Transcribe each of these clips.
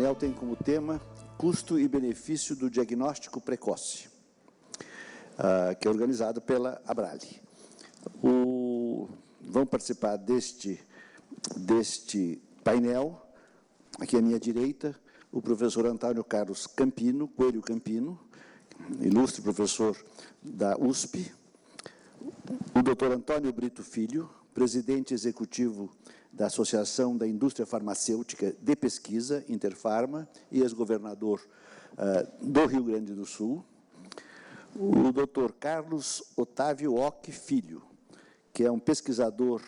painel tem como tema Custo e Benefício do Diagnóstico Precoce, que é organizado pela Abrale. Vão participar deste painel, aqui à minha direita, o professor Antônio Carlos Coelho Campino, ilustre professor da USP, o doutor Antônio Brito Filho, presidente executivo da Associação da Indústria Farmacêutica de Pesquisa, Interfarma, e ex-governador do Rio Grande do Sul, o doutor Carlos Otávio Ock Filho, que é um pesquisador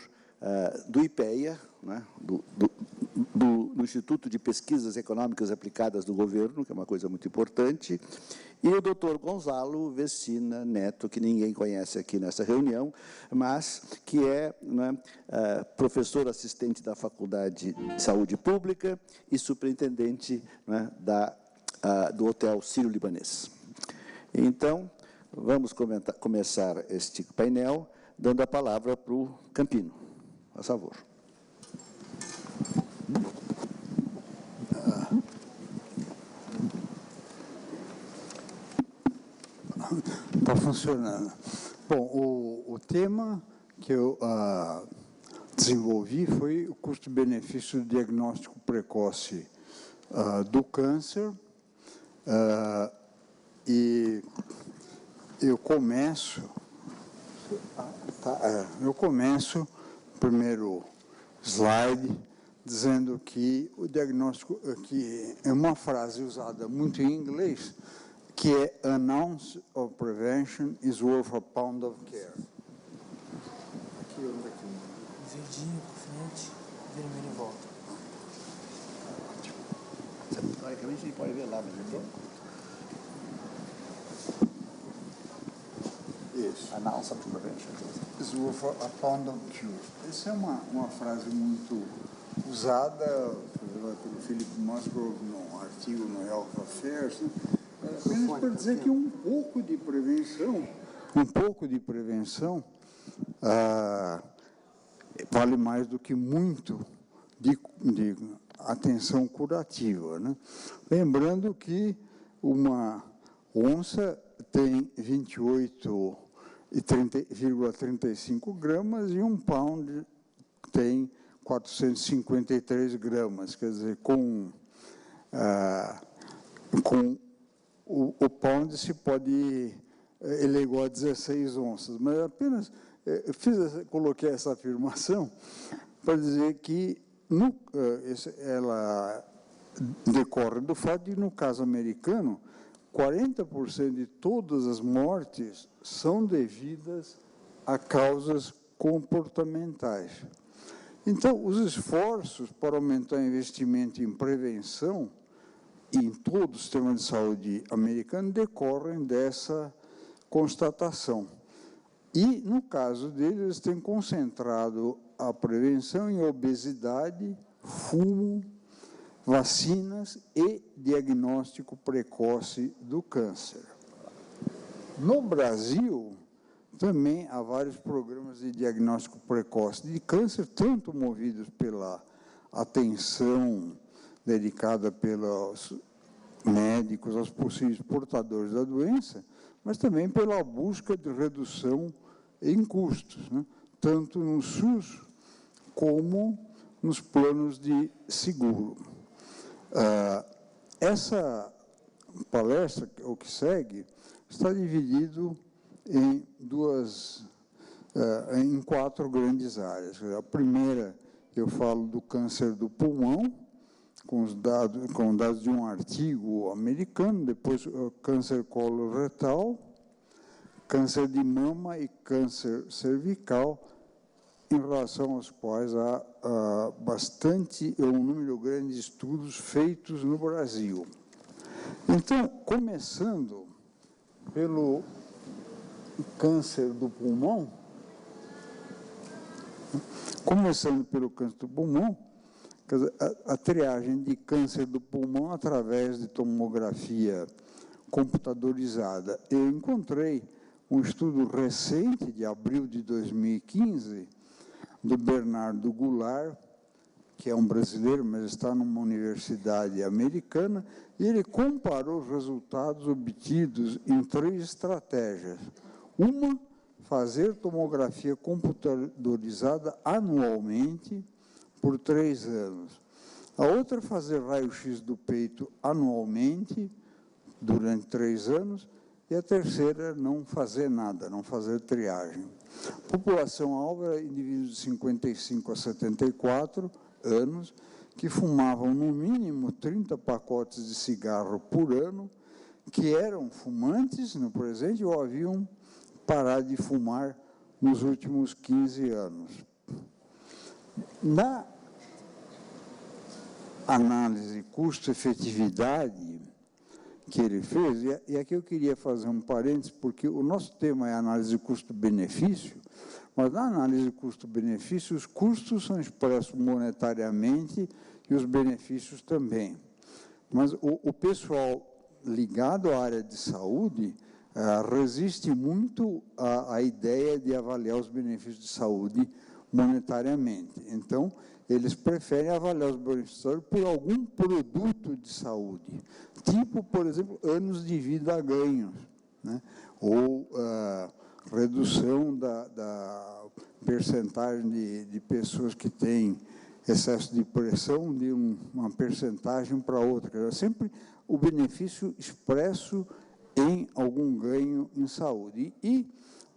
do IPEA, né, do Instituto de Pesquisas Econômicas Aplicadas do Governo, que é uma coisa muito importante, e o doutor Gonzalo Vecina Neto, que ninguém conhece aqui nessa reunião, mas que é, né, professor assistente da Faculdade de Saúde Pública e superintendente, né, do Hotel Sírio-Libanês. Então, vamos começar este painel dando a palavra para o Campino. Por favor. Está funcionando. Bom, o tema que eu desenvolvi foi o custo-benefício do diagnóstico precoce do câncer, e eu começo primeiro slide dizendo que o diagnóstico, que é uma frase usada muito em inglês, que é "An ounce of prevention is worth a pound of care". Aqui, onde aqui? Verdinho para frente, vermelho em volta. Teoricamente, a gente pode ver lá, mas não tem. Isso. An ounce of prevention Is worth a pound of cure. Essa é uma frase muito usada pelo Philip Musgrove num artigo no Health Affairs, né? Apenas para dizer que um pouco de prevenção vale mais do que muito de atenção curativa, né? Lembrando que uma onça tem 28,35 gramas e um pound tem 453 gramas, quer dizer, com o pound se pode, ele é igual a 16 onças, mas apenas coloquei essa afirmação para dizer que ela decorre do fato de, no caso americano, 40% de todas as mortes são devidas a causas comportamentais. Então, os esforços para aumentar o investimento em prevenção em todo o sistema de saúde americano decorrem dessa constatação. E, no caso deles, eles têm concentrado a prevenção em obesidade, fumo, vacinas e diagnóstico precoce do câncer. No Brasil, também há vários programas de diagnóstico precoce de câncer, tanto movidos pela atenção dedicada pelos médicos aos possíveis portadores da doença, mas também pela busca de redução em custos, né? Tanto no SUS como nos planos de seguro. Essa palestra, o que segue, está dividido em 4 grandes áreas. A primeira, eu falo do câncer do pulmão, com dados de um artigo americano, depois o câncer coloretal, câncer de mama e câncer cervical, em relação aos quais há um número grande de estudos feitos no Brasil. Então, começando pelo câncer do pulmão, a triagem de câncer do pulmão através de tomografia computadorizada. Eu encontrei um estudo recente, de abril de 2015, do Bernardo Goulart, que é um brasileiro, mas está numa universidade americana, e ele comparou os resultados obtidos em 3 estratégias. Uma, fazer tomografia computadorizada anualmente por 3 anos. A outra, fazer raio-x do peito anualmente durante 3 anos. E a terceira, não fazer nada, não fazer triagem. População-alvo era indivíduos de 55 a 74 anos, que fumavam no mínimo 30 pacotes de cigarro por ano, que eram fumantes no presente ou haviam parado de fumar nos últimos 15 anos. Na análise custo-efetividade que ele fez, e aqui eu queria fazer um parênteses, porque o nosso tema é análise de custo-benefício, mas na análise de custo-benefício, os custos são expressos monetariamente e os benefícios também. Mas o pessoal ligado à área de saúde resiste muito à ideia de avaliar os benefícios de saúde monetariamente. Então, eles preferem avaliar os benefícios por algum produto de saúde, tipo, por exemplo, anos de vida ganhos, né? Ou redução da percentagem de pessoas que têm excesso de pressão de uma percentagem para outra. Sempre o benefício expresso em algum ganho em saúde. E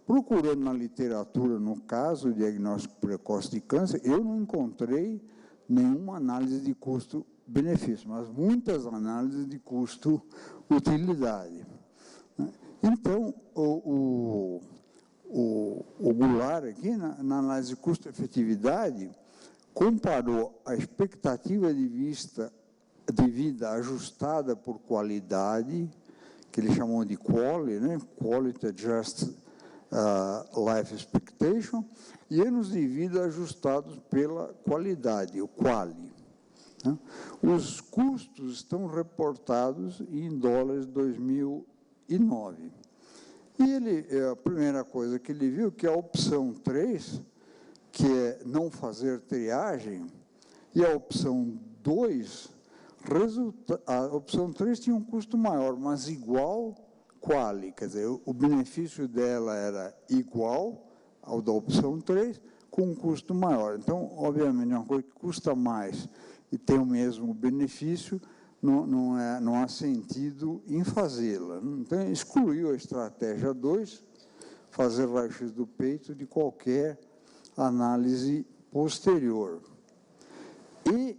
procurando na literatura, no caso, o diagnóstico precoce de câncer, eu não encontrei nenhuma análise de custo-benefício, mas muitas análises de custo-utilidade. Então, o Goulart, aqui, na análise de custo-efetividade, comparou a expectativa de vida ajustada por qualidade, que ele chamou de QALY, né? Quality Adjusted Life Expectation, e anos de vida ajustados pela qualidade, o QALY. Né? Os custos estão reportados em dólares 2009. E a primeira coisa que ele viu, que a opção 3, que é não fazer triagem, e a opção 2, a opção 3 tinha um custo maior, mas igual QALY, quer dizer, o benefício dela era igual ao da opção 3, com um custo maior. Então, obviamente, uma coisa que custa mais e tem o mesmo benefício, não há sentido em fazê-la. Então, excluiu a estratégia 2, fazer raio-x do peito, de qualquer análise posterior. E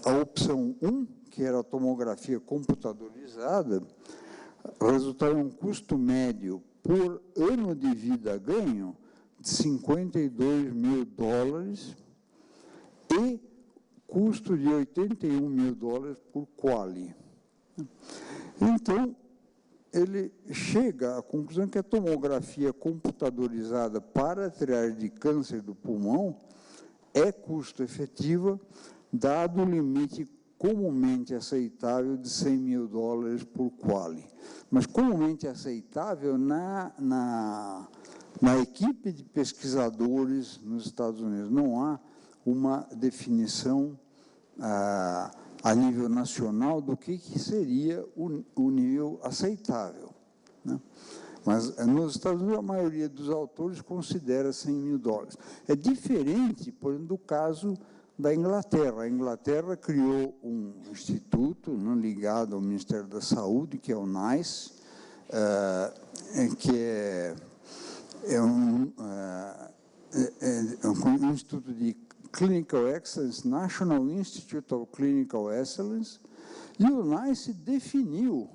a opção 1, que era a tomografia computadorizada, resultava em um custo médio por ano de vida ganho de $52 mil e custo de $81 mil por QALY. Então, ele chega à conclusão que a tomografia computadorizada para a triagem de câncer do pulmão é custo-efetiva, dado o limite comumente aceitável de $100 mil por QALY. Mas comumente aceitável na equipe de pesquisadores nos Estados Unidos. Não há uma definição a nível nacional do que seria o nível aceitável, né? Mas nos Estados Unidos a maioria dos autores considera $100 mil. É diferente, por exemplo, do caso da Inglaterra. A Inglaterra criou um instituto, né, ligado ao Ministério da Saúde, que é o NICE, que é um instituto de Clinical Excellence, National Institute of Clinical Excellence, e o NICE definiu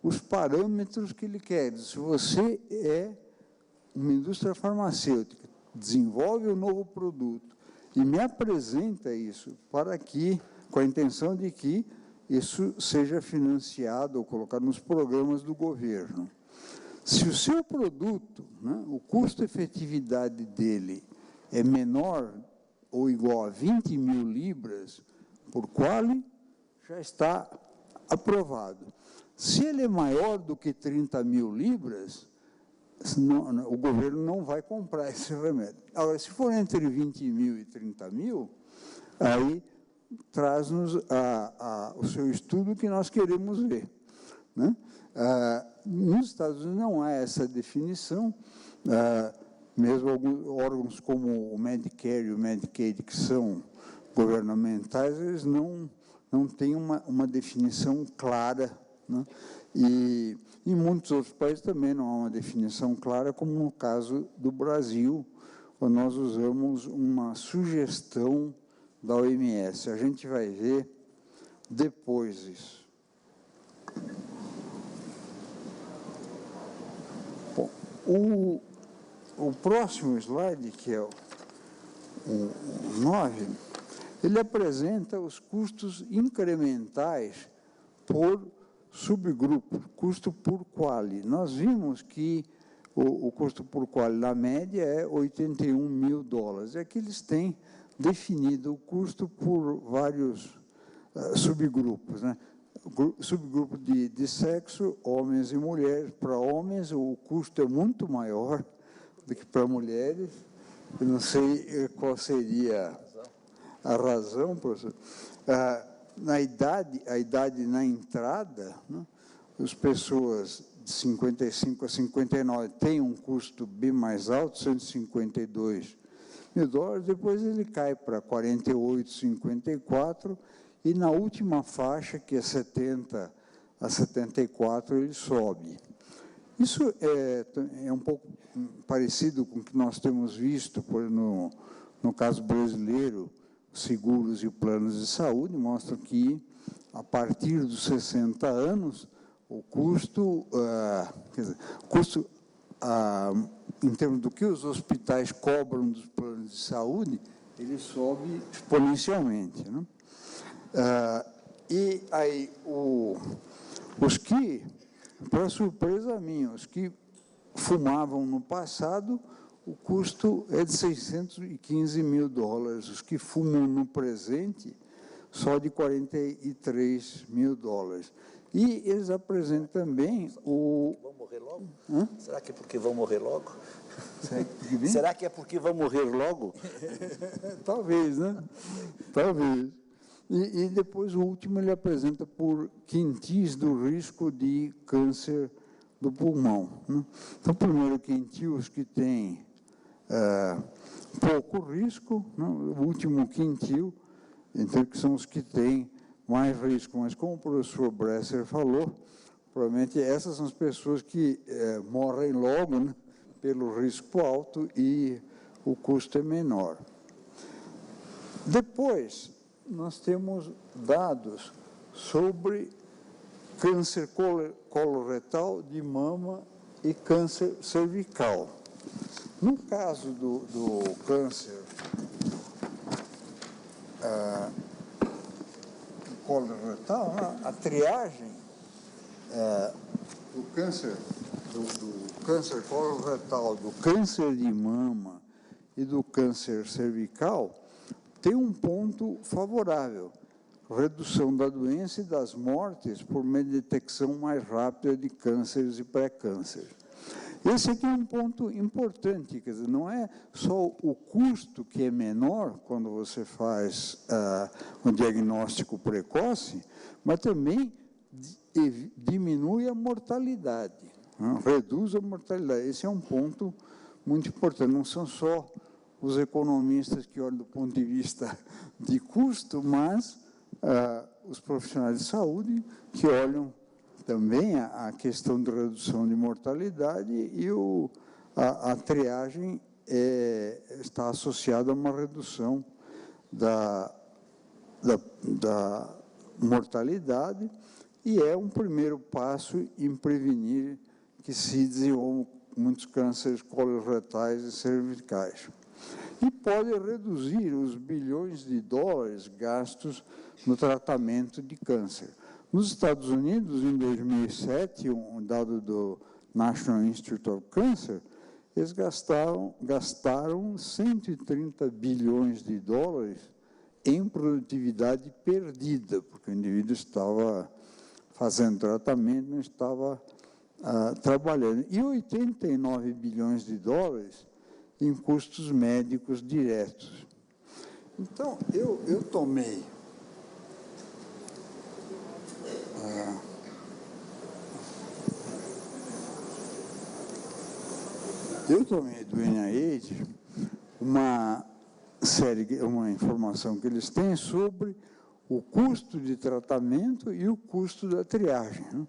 os parâmetros que ele quer. Se você é uma indústria farmacêutica, desenvolve um novo produto e me apresenta isso para que, com a intenção de que isso seja financiado ou colocado nos programas do governo. Se o seu produto, né, o custo-efetividade dele é menor ou igual a 20 mil libras por QALY, já está aprovado. Se ele é maior do que 30 mil libras, o governo não vai comprar esse remédio. Agora, se for entre 20 mil e 30 mil, aí traz-nos o seu estudo que nós queremos ver, né? Nos Estados Unidos não há essa definição, mesmo alguns órgãos como o Medicare e o Medicaid, que são governamentais, eles não têm uma definição clara, né? E em muitos outros países também não há uma definição clara, como no caso do Brasil, onde nós usamos uma sugestão da OMS. A gente vai ver depois isso. Bom, o próximo slide, que é o 9, ele apresenta os custos incrementais por subgrupo, custo por quali. Nós vimos que o custo por quali, na média, é $81 mil. Aqui eles têm definido o custo por vários subgrupos, né? Subgrupo de sexo, homens e mulheres. Para homens, o custo é muito maior do que para mulheres. Eu não sei qual seria a razão, professor. A idade na entrada, né, as pessoas de 55 a 59 têm um custo bem mais alto, $152 mil, depois ele cai para 48, 54, e na última faixa, que é 70 a 74, ele sobe. Isso é um pouco parecido com o que nós temos visto no caso brasileiro. Seguros e planos de saúde mostram que, a partir dos 60 anos, o custo, em termos do que os hospitais cobram dos planos de saúde, ele sobe exponencialmente, né? E aí, os que, para surpresa minha, os que fumavam no passado, o custo é de $615 mil. Os que fumam no presente, só de $43 mil. E eles apresentam também o... Vão morrer logo? Hã? Será que é porque vão morrer logo? Será que é porque vão morrer logo? Talvez, né? Talvez. E depois o último ele apresenta por quintis do risco de câncer do pulmão, né? Então, primeiro quintil, os que têm pouco risco, né? O último quintil, então, que são os que têm mais risco. Mas, como o professor Bresser falou, provavelmente essas são as pessoas que morrem logo, né? Pelo risco alto, e o custo é menor. Depois, nós temos dados sobre câncer coloretal, de mama e câncer cervical. No caso do câncer coloretal, a triagem do câncer coloretal, do câncer de mama e do câncer cervical tem um ponto favorável: redução da doença e das mortes por uma detecção mais rápida de cânceres e pré-cânceres. Esse aqui é um ponto importante, quer dizer, não é só o custo que é menor quando você faz um diagnóstico precoce, mas também diminui a mortalidade, né? Reduz a mortalidade. Esse é um ponto muito importante. Não são só os economistas que olham do ponto de vista de custo, mas os profissionais de saúde que olham também a questão de redução de mortalidade, e a triagem está associada a uma redução da mortalidade, e é um primeiro passo em prevenir que se desenvolvam muitos cânceres coloretais e cervicais. E pode reduzir os bilhões de dólares gastos no tratamento de câncer. Nos Estados Unidos, em 2007, um dado do National Institute of Cancer, eles gastaram 130 bilhões de dólares em produtividade perdida, porque o indivíduo estava fazendo tratamento, não estava trabalhando. E 89 bilhões de dólares em custos médicos diretos. Então, eu tomei do NIH uma informação que eles têm sobre o custo de tratamento e o custo da triagem, né?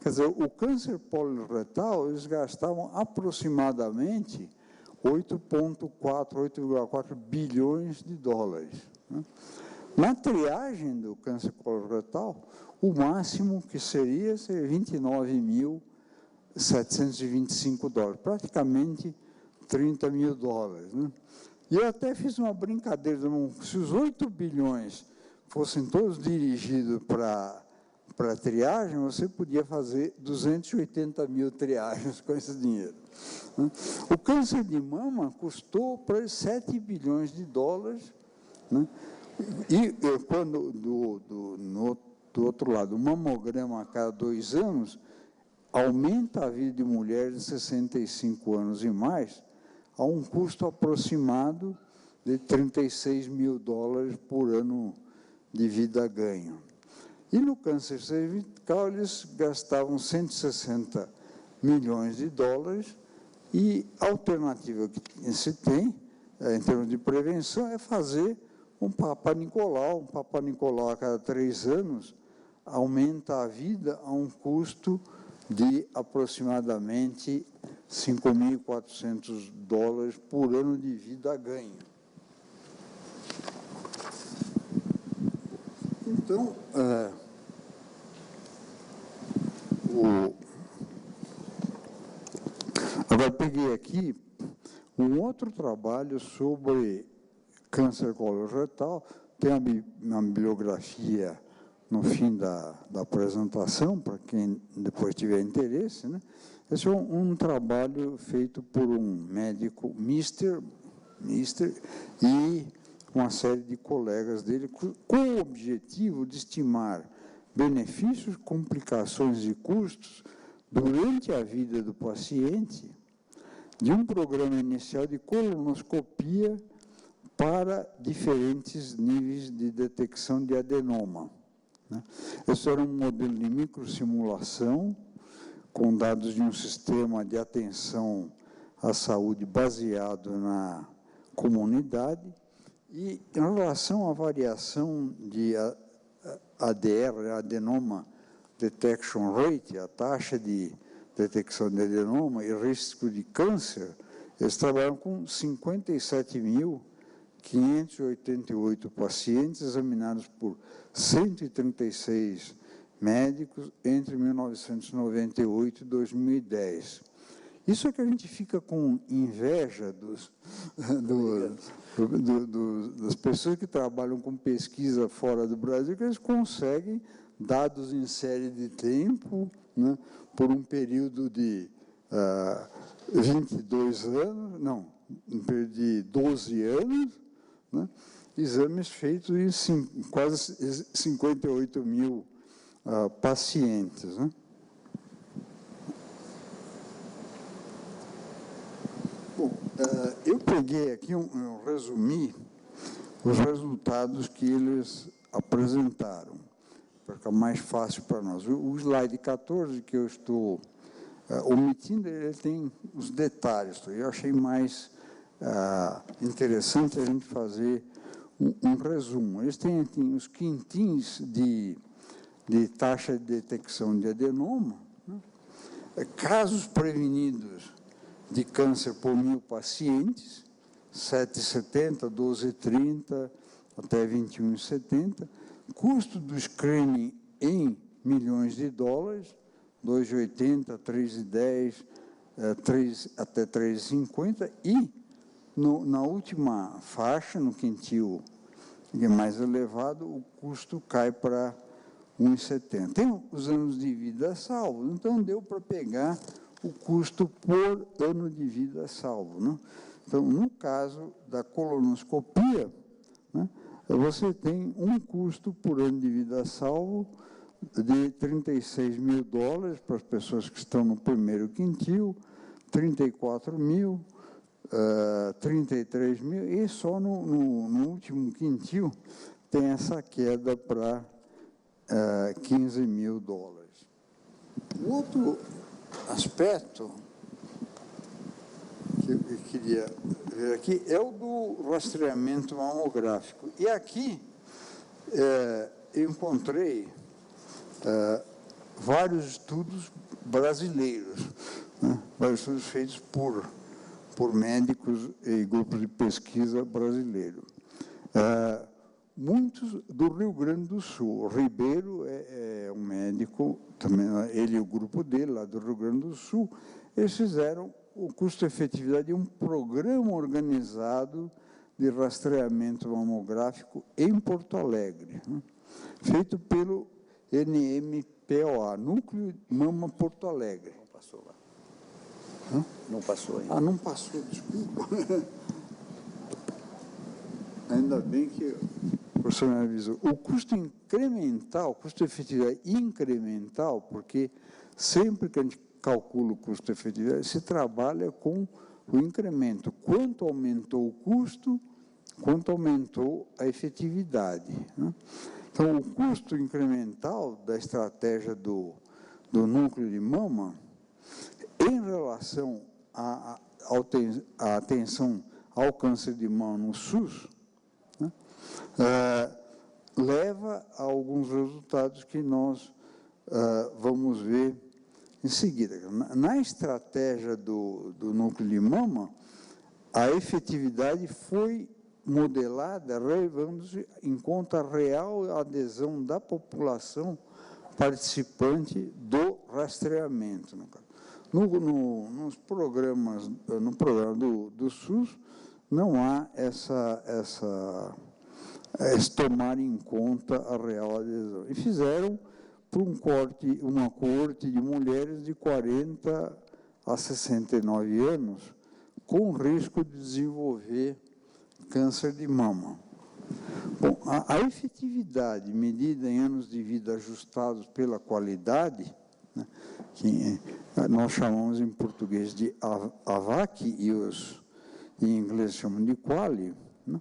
Quer dizer, o câncer coloretal, eles gastavam aproximadamente 8,4 bilhões de dólares, né? Na triagem do câncer coloretal, o máximo que seria 29.725 dólares, praticamente 30 mil dólares, né? E eu até fiz uma brincadeira, se os 8 bilhões fossem todos dirigidos para triagem, você podia fazer 280 mil triagens com esse dinheiro, né? O câncer de mama custou para 7 bilhões de dólares, né? E quando, do outro lado, o mamograma a cada 2 anos aumenta a vida de mulheres de 65 anos e mais a um custo aproximado de 36 mil dólares por ano de vida ganho. E no câncer cervical, eles gastavam 160 milhões de dólares e a alternativa que se tem, em termos de prevenção, é fazer um Papa Nicolau. Um Papa Nicolau a cada 3 anos aumenta a vida a um custo de aproximadamente 5.400 dólares por ano de vida ganho. Então, agora peguei aqui um outro trabalho sobre câncer coloretal, tem uma bibliografia no fim da apresentação, para quem depois tiver interesse, né? Esse é um trabalho feito por um médico, Mister, e uma série de colegas dele, com o objetivo de estimar benefícios, complicações e custos durante a vida do paciente de um programa inicial de colonoscopia para diferentes níveis de detecção de adenoma, né? Esse era um modelo de microsimulação com dados de um sistema de atenção à saúde baseado na comunidade e em relação à variação de ADR, Adenoma Detection Rate, a taxa de detecção de adenoma e risco de câncer, eles trabalham com 57.588 pacientes examinados por 136 médicos entre 1998 e 2010. Isso é que a gente fica com inveja das pessoas que trabalham com pesquisa fora do Brasil, que eles conseguem dados em série de tempo, né, por um período de 22 anos, não, um período de 12 anos, né, exames feitos em quase 58 mil pacientes, né? Bom, eu peguei aqui, eu resumi os resultados que eles apresentaram, para ficar mais fácil para nós. O slide 14, que eu estou omitindo, ele tem os detalhes. Eu achei mais interessante a gente fazer um resumo. Eles têm os quintins de taxa de detecção de adenoma, né? Casos prevenidos de câncer por 1.000 pacientes, 7,70, 12,30, até 21,70. Custo do screening em milhões de dólares, 2,80, 3,10, até 3,50. E, na última faixa, no quintil mais elevado, o custo cai para 1,70. Tem os anos de vida salvos, então deu para pegar o custo por ano de vida salvo, né? Então, no caso da colonoscopia, né, você tem um custo por ano de vida salvo de 36 mil dólares para as pessoas que estão no primeiro quintil, 34 mil, 33 mil, e só no último quintil tem essa queda para 15 mil dólares. O outro aspecto que eu queria ver aqui é o do rastreamento mamográfico. E aqui eu encontrei vários estudos brasileiros, né? Vários estudos feitos por médicos e grupos de pesquisa brasileiros. Muitos do Rio Grande do Sul. O Ribeiro é um médico, também, ele e o grupo dele, lá do Rio Grande do Sul, eles fizeram o custo-efetividade de um programa organizado de rastreamento mamográfico em Porto Alegre, né? Feito pelo NMPOA, Núcleo Mama Porto Alegre. Não passou lá. Não passou ainda. Ah, não passou, desculpa. Ainda bem que o professor me avisou. O custo incremental, custo-efetividade incremental, porque sempre que a gente calcula o custo-efetividade, se trabalha com o incremento. Quanto aumentou o custo, quanto aumentou a efetividade, né? Então, o custo incremental da estratégia do núcleo de mama, em relação à atenção ao câncer de mama no SUS, né, leva a alguns resultados que nós vamos ver em seguida. Na estratégia do núcleo de mama, a efetividade foi modelada, levando-se em conta a real adesão da população participante do rastreamento. No programa do SUS, não há esse tomar em conta a real adesão. E fizeram para uma coorte de mulheres de 40 a 69 anos, com risco de desenvolver câncer de mama. Bom, a efetividade medida em anos de vida ajustados pela qualidade, né, que nós chamamos em português de AVAC e em inglês chamam de QALY, né,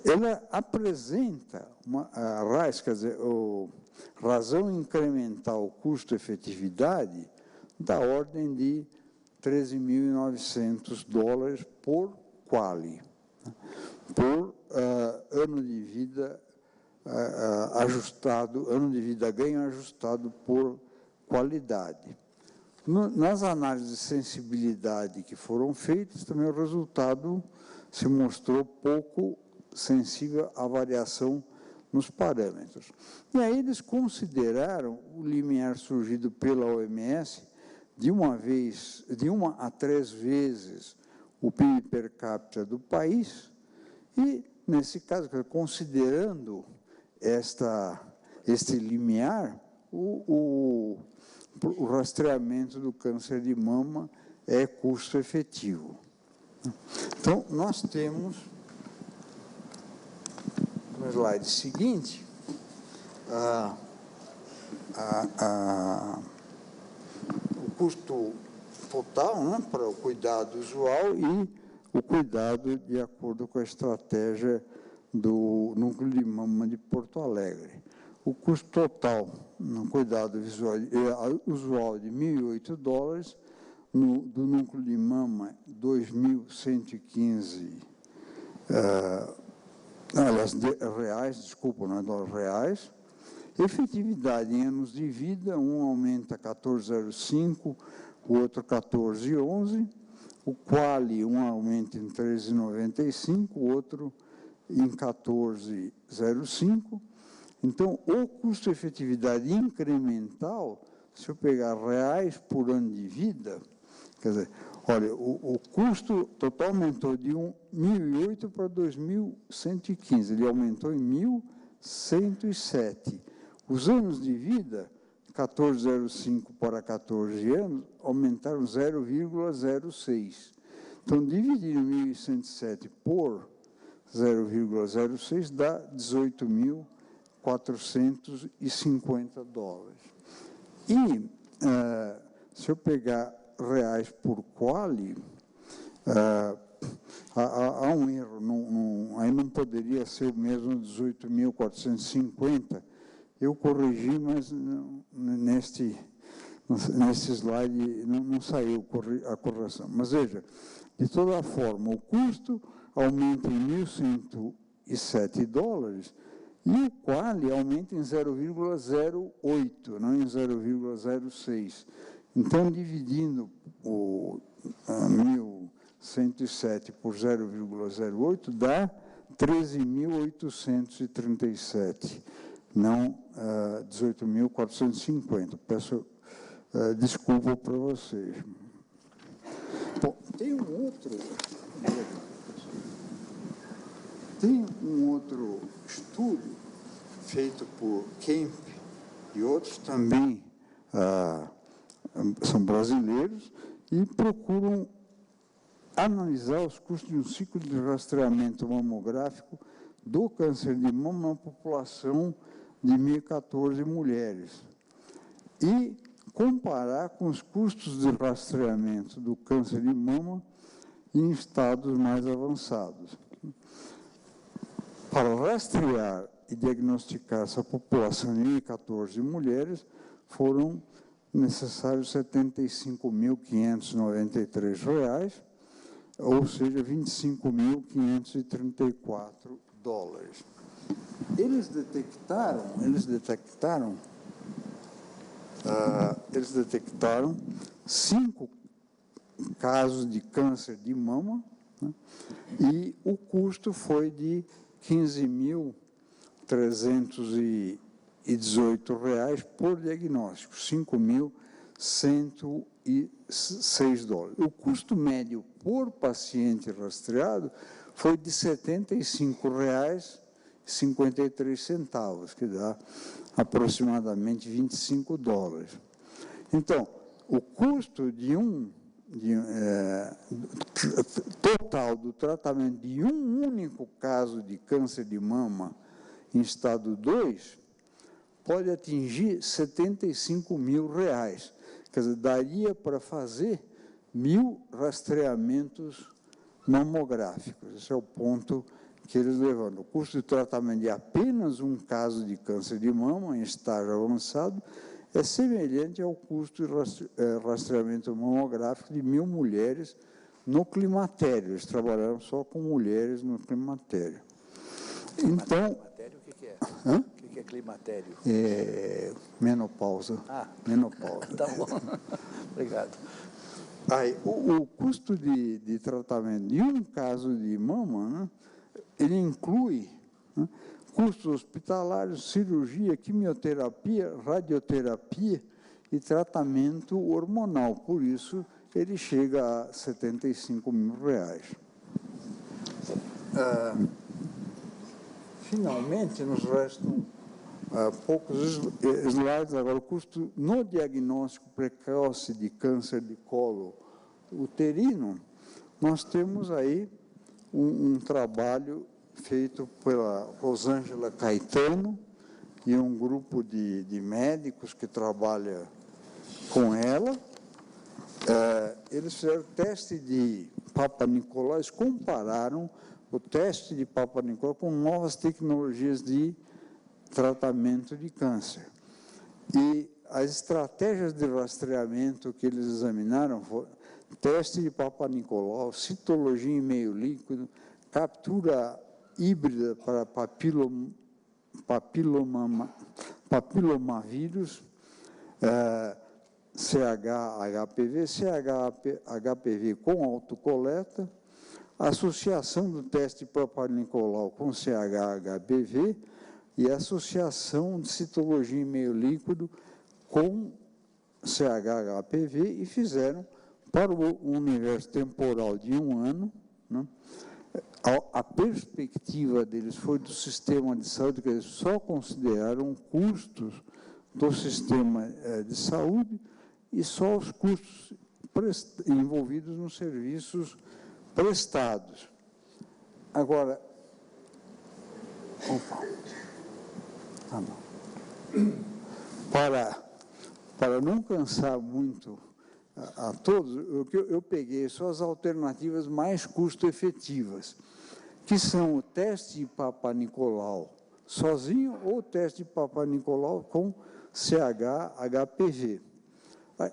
ela apresenta a RAIS, quer dizer, razão incremental custo-efetividade da ordem de 13.900 dólares por QALY, por ano de vida ajustado, ano de vida ganho ajustado por qualidade. Nas análises de sensibilidade que foram feitas, também o resultado se mostrou pouco sensível à variação nos parâmetros. E aí eles consideraram o limiar surgido pela OMS de 1 a 3 vezes o PIB per capita do país, e, nesse caso, considerando este limiar, o rastreamento do câncer de mama é custo efetivo. Então, nós temos, no slide seguinte, o custo total, né, para o cuidado usual e o cuidado de acordo com a estratégia do Núcleo de Mama de Porto Alegre. O custo total no cuidado usual de $1.008, do Núcleo de Mama, 2.115 reais, desculpa, não é dólares, reais. Efetividade em anos de vida, um aumenta 14,05, o outro 14,11. O QALY, um aumenta em 13,95, o outro em 14,05. Então, o custo-efetividade incremental, se eu pegar reais por ano de vida, quer dizer, olha, o custo total aumentou de 1.008 para 2.115, ele aumentou em 1.107. Os anos de vida, 14,05 para 14 anos, aumentaram 0,06. Então, dividir 1.107 por 0,06 dá 18.500. $450. E, se eu pegar reais por quali, há um erro, aí não poderia ser mesmo 18.450. Eu corrigi, mas neste slide não saiu a correção. Mas veja, de toda forma, o custo aumenta em $1.107 e o quali aumenta em 0,08, não em 0,06. Então, dividindo o 1.107 por 0,08 dá 13.837, não 18.450. Peço desculpa para vocês. Bom, tem um outro estudo feito por Kemp e outros também são brasileiros e procuram analisar os custos de um ciclo de rastreamento mamográfico do câncer de mama na população de 1.014 mulheres e comparar com os custos de rastreamento do câncer de mama em estados mais avançados. Para rastrear e diagnosticar essa população de 1.014 mulheres, foram necessários R$75.593, ou seja, $25.534. Eles detectaram 5 casos de câncer de mama, né, e o custo foi de R$15.318 por diagnóstico, $5.106. O custo médio por paciente rastreado foi de R$75,53, que dá aproximadamente $25. Então, o custo total do tratamento de um único caso de câncer de mama em estado 2 pode atingir R$75.000. Quer dizer, daria para fazer 1.000 rastreamentos mamográficos. Esse é o ponto que eles levantam. O custo de tratamento de apenas um caso de câncer de mama em estágio avançado é semelhante ao custo de rastreamento mamográfico de 1.000 mulheres no climatério. Eles trabalharam só com mulheres no climatério. Então, Climatério, o que é? Hã? O que é climatério? Menopausa. Menopausa. Tá bom. Obrigado. Aí, o custo de tratamento de um caso de mama, né, ele inclui, né, custos hospitalares, cirurgia, quimioterapia, radioterapia e tratamento hormonal. Por isso, ele chega a R$75.000. Finalmente, nos restam poucos slides. Agora, o custo no diagnóstico precoce de câncer de colo uterino, nós temos aí um trabalho feito pela Rosângela Caetano e um grupo de médicos que trabalha com ela. Eles fizeram teste de Papa Nicolau, eles compararam o teste de Papa Nicolau com novas tecnologias de tratamento de câncer. E as estratégias de rastreamento que eles examinaram foram teste de Papa Nicolau, citologia em meio líquido, captura híbrida para papilomavírus, CH-HPV, CH-HPV com autocoleta, associação do teste de Papa Nicolau com CH-HPV e associação de citologia em meio líquido com CH-HPV e fizeram para o universo temporal de 1 ano, né? A perspectiva deles foi do sistema de saúde, que eles só consideraram custos do sistema de saúde e só os custos envolvidos nos serviços prestados. Agora, Tá bom. Para não cansar muito a todos, eu peguei só as alternativas mais custo-efetivas, que são o teste de Papanicolau sozinho ou o teste de Papanicolau com CH-HPV.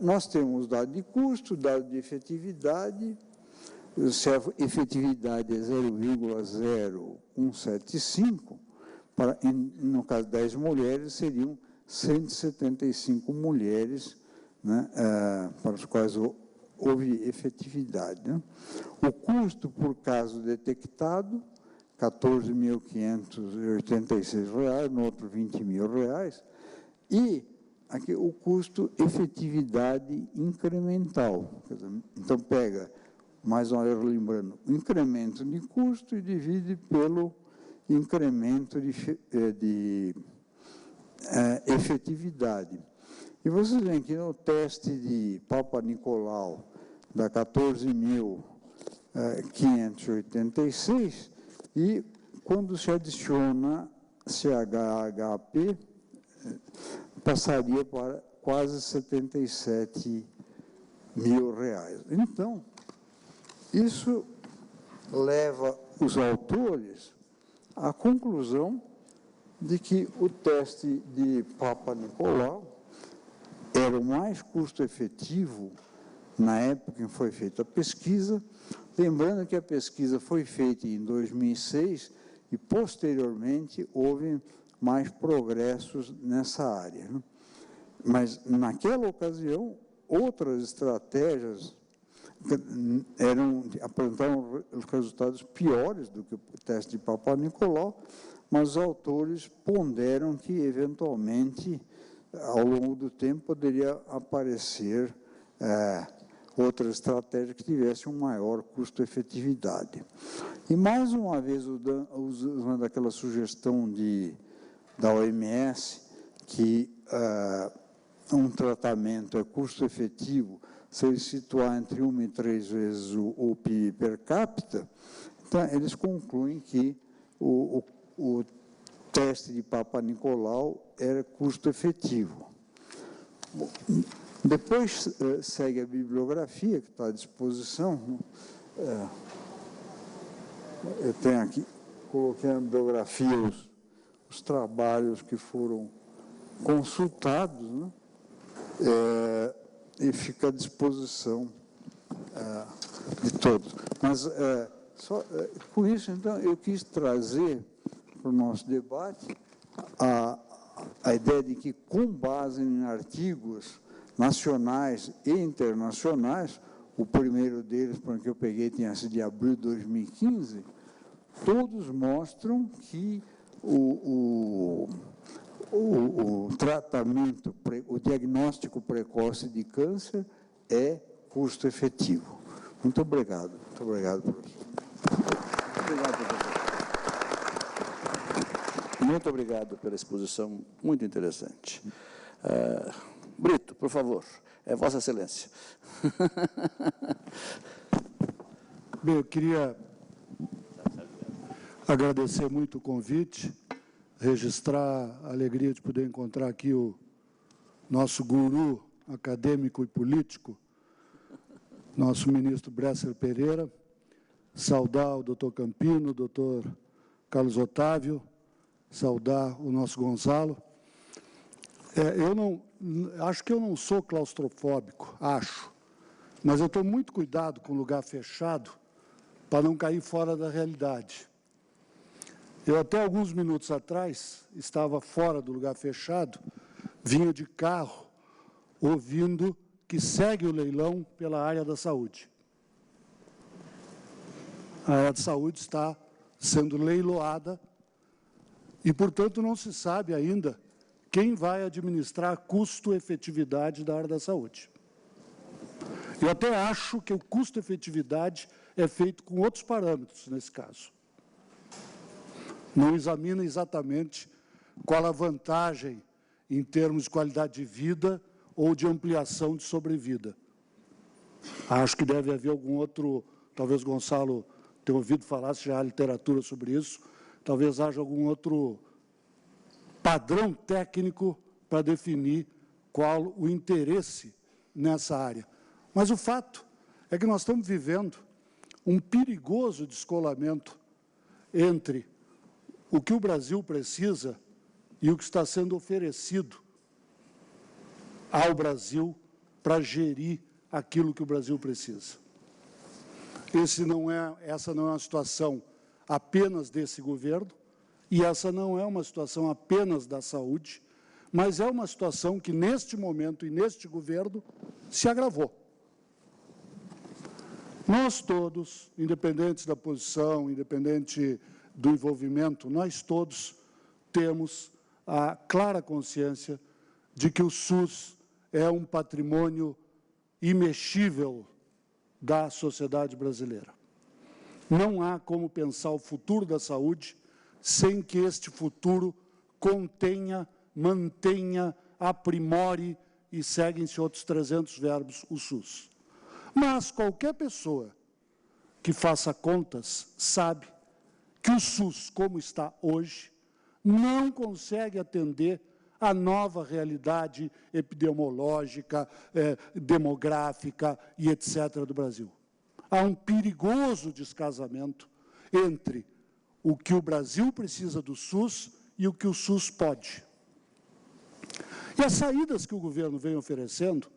Nós temos dado de custo, dado de efetividade. Se a efetividade é 0,0175, no caso de 10 mulheres, seriam 175 mulheres, né, para as quais houve efetividade. Né? O custo por caso detectado, R$ 14.586, no outro R$ 20.000, e aqui o custo efetividade incremental. Então, pega, mais uma vez lembrando, o incremento de custo e divide pelo incremento de efetividade. E vocês veem que no teste de Papanicolau, da 14.586, e quando se adiciona CHHP, passaria para quase R$ 77 mil. Então, isso leva os autores à conclusão de que o teste de Papanicolau era o mais custo-efetivo na época em que foi feita a pesquisa, lembrando que a pesquisa foi feita em 2006 e, posteriormente, houve mais progressos nessa área. Né? Mas, naquela ocasião, outras estratégias apresentaram resultados piores do que o teste de Papanicolau, mas os autores ponderam que, eventualmente, ao longo do tempo, poderia aparecer outra estratégia que tivesse um maior custo-efetividade. E, mais uma vez, usando aquela sugestão da OMS, que um tratamento é custo-efetivo se ele situar entre 1 e 3 vezes o PIB per capita, então, eles concluem que o teste de Papanicolau era custo-efetivo. Depois segue a bibliografia, que está à disposição. Eu tenho aqui, coloquei na bibliografia os trabalhos que foram consultados, né? E fica à disposição de todos. Mas, com isso, então, eu quis trazer para o nosso debate a ideia de que, com base em artigos nacionais e internacionais, o primeiro deles, para que eu peguei, tinha sido de abril de 2015, todos mostram que o tratamento, o diagnóstico precoce de câncer é custo-efetivo. Muito obrigado. Muito obrigado, professor. Obrigado, professor. Muito obrigado pela exposição, muito interessante. Brito, por favor, é Vossa Excelência. Bem, eu queria agradecer muito o convite, registrar a alegria de poder encontrar aqui o nosso guru acadêmico e político, nosso ministro Bresser Pereira, saudar o doutor Campino, o doutor Carlos Otávio, saudar o nosso Gonzalo. Acho que eu não sou claustrofóbico, mas eu estou muito cuidado com lugar fechado para não cair fora da realidade. Eu, até alguns minutos atrás, estava fora do lugar fechado, vinha de carro, ouvindo que segue o leilão pela área da saúde. A área de saúde está sendo leiloada e, portanto, não se sabe ainda quem vai administrar a custo-efetividade da área da saúde. Eu até acho que o custo-efetividade é feito com outros parâmetros, nesse caso. Não examina exatamente qual a vantagem em termos de qualidade de vida ou de ampliação de sobrevida. Acho que deve haver algum outro, talvez o Gonçalo tenha ouvido falar, se já há literatura sobre isso, talvez haja algum outro padrão técnico para definir qual o interesse nessa área. Mas o fato é que nós estamos vivendo um perigoso descolamento entre o que o Brasil precisa e o que está sendo oferecido ao Brasil para gerir aquilo que o Brasil precisa. Essa não é uma situação apenas desse governo, e essa não é uma situação apenas da saúde, mas é uma situação que, neste momento e neste governo, se agravou. Nós todos, independentes da posição, independente do envolvimento, nós todos temos a clara consciência de que o SUS é um patrimônio imexível da sociedade brasileira. Não há como pensar o futuro da saúde sem que este futuro contenha, mantenha, aprimore, e seguem-se outros 300 verbos, o SUS. Mas qualquer pessoa que faça contas sabe que o SUS, como está hoje, não consegue atender à nova realidade epidemiológica, demográfica e etc. do Brasil. Há um perigoso descasamento entre o que o Brasil precisa do SUS e o que o SUS pode. E as saídas que o governo vem oferecendo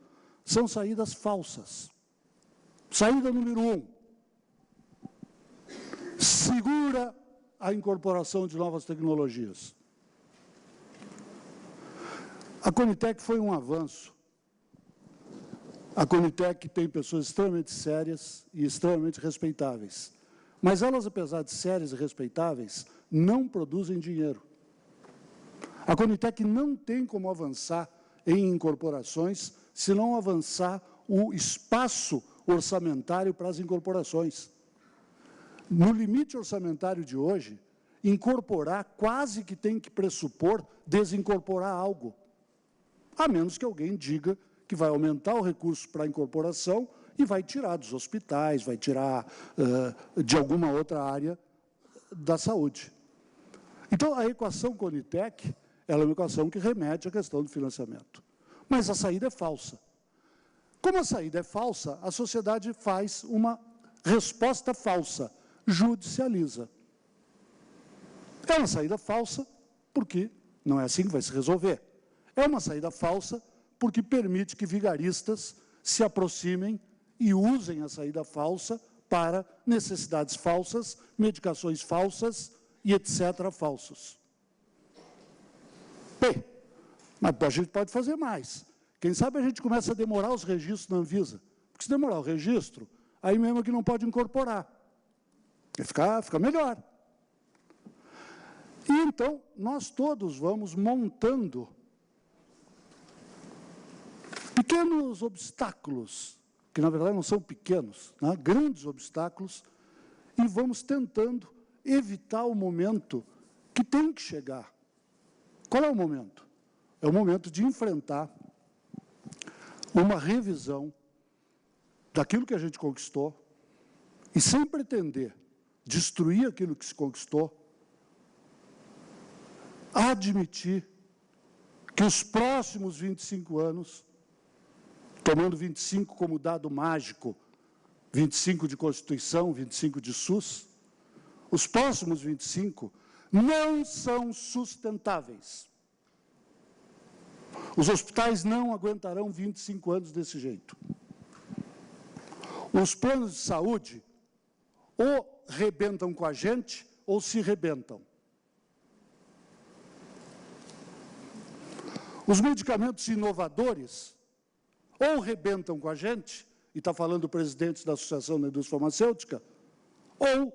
são saídas falsas. Saída número 1, segura a incorporação de novas tecnologias. A Conitec foi um avanço. A Conitec tem pessoas extremamente sérias e extremamente respeitáveis. Mas elas, apesar de sérias e respeitáveis, não produzem dinheiro. A Conitec não tem como avançar em incorporações se não avançar o espaço orçamentário para as incorporações. No limite orçamentário de hoje, incorporar quase que tem que pressupor desincorporar algo. A menos que alguém diga que vai aumentar o recurso para a incorporação e vai tirar dos hospitais, vai tirar de alguma outra área da saúde. Então, a equação Conitec, ela é uma equação que remete à questão do financiamento. Mas a saída é falsa. Como a saída é falsa, a sociedade faz uma resposta falsa, judicializa. É uma saída falsa porque não é assim que vai se resolver. É uma saída falsa porque permite que vigaristas se aproximem e usem a saída falsa para necessidades falsas, medicações falsas e etc. falsos. Bem, mas a gente pode fazer mais. Quem sabe a gente começa a demorar os registros na Anvisa. Porque se demorar o registro, aí mesmo que não pode incorporar. Fica melhor. E então, nós todos vamos montando pequenos obstáculos, que na verdade não são pequenos, né? Grandes obstáculos, e vamos tentando evitar o momento que tem que chegar. Qual é o momento? É o momento de enfrentar uma revisão daquilo que a gente conquistou e, sem pretender destruir aquilo que se conquistou, admitir que os próximos 25 anos, tomando 25 como dado mágico, 25 de Constituição, 25 de SUS, os próximos 25 não são sustentáveis. Os hospitais não aguentarão 25 anos desse jeito. Os planos de saúde ou rebentam com a gente ou se rebentam. Os medicamentos inovadores ou rebentam com a gente, e está falando o presidente da Associação da Indústria Farmacêutica, ou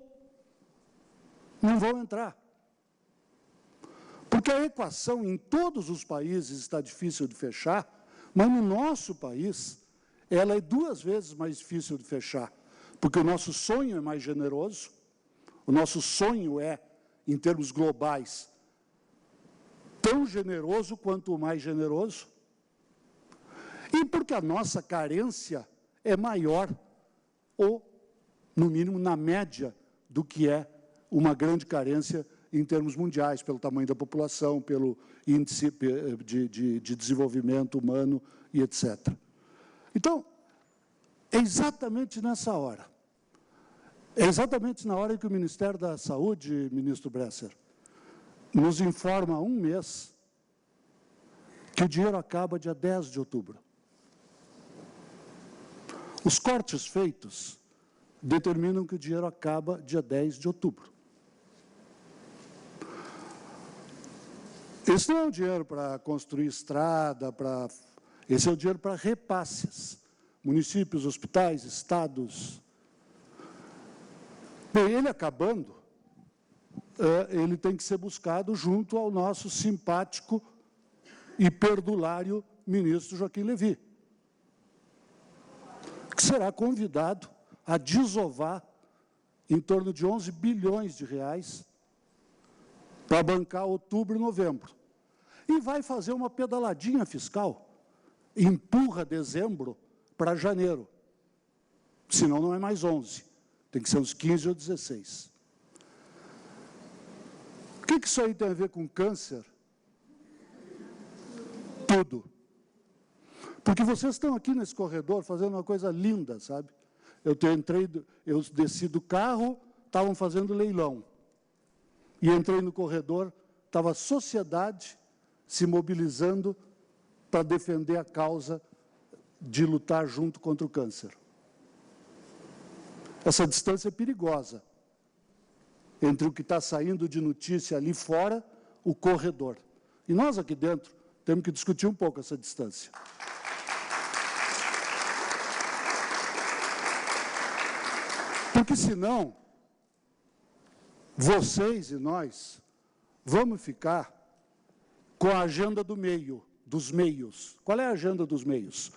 não vão entrar. Porque a equação em todos os países está difícil de fechar, mas no nosso país ela é 2 vezes mais difícil de fechar, porque o nosso sonho é mais generoso, o nosso sonho é, em termos globais, tão generoso quanto o mais generoso, e porque a nossa carência é maior, ou, no mínimo, na média, do que é uma grande carência em termos mundiais, pelo tamanho da população, pelo índice de desenvolvimento humano e etc. Então, é exatamente nessa hora, é exatamente na hora em que o Ministério da Saúde, ministro Bresser, nos informa há um mês que o dinheiro acaba dia 10 de outubro. Os cortes feitos determinam que o dinheiro acaba dia 10 de outubro. Esse não é o dinheiro para construir estrada, esse é o dinheiro para repasses. Municípios, hospitais, estados. Bem, ele acabando, ele tem que ser buscado junto ao nosso simpático e perdulário ministro Joaquim Levy, que será convidado a desovar em torno de 11 bilhões de reais para bancar outubro e novembro. E vai fazer uma pedaladinha fiscal, empurra dezembro para janeiro, senão não é mais 11, tem que ser uns 15 ou 16. O que isso aí tem a ver com câncer? Tudo. Porque vocês estão aqui nesse corredor fazendo uma coisa linda, sabe? Eu desci do carro, estavam fazendo leilão. E entrei no corredor, estava a sociedade se mobilizando para defender a causa de lutar junto contra o câncer. Essa distância é perigosa entre o que está saindo de notícia ali fora, o corredor. E nós aqui dentro temos que discutir um pouco essa distância. Porque senão, vocês e nós vamos ficar com a agenda do meio, dos meios. Qual é a agenda dos meios?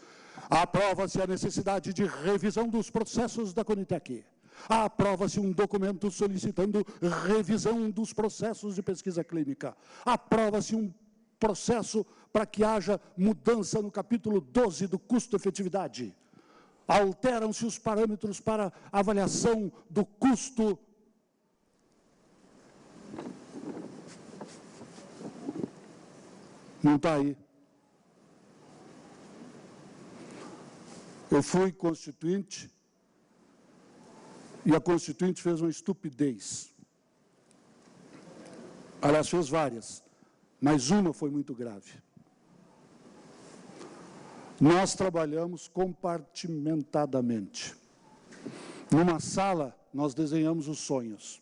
Aprova-se a necessidade de revisão dos processos da Conitec. Aprova-se um documento solicitando revisão dos processos de pesquisa clínica. Aprova-se um processo para que haja mudança no capítulo 12 do custo-efetividade. Alteram-se os parâmetros para avaliação do custo. Não está aí. Eu fui constituinte e a constituinte fez uma estupidez. Aliás, fez várias, mas uma foi muito grave. Nós trabalhamos compartimentadamente. Numa sala, nós desenhamos os sonhos.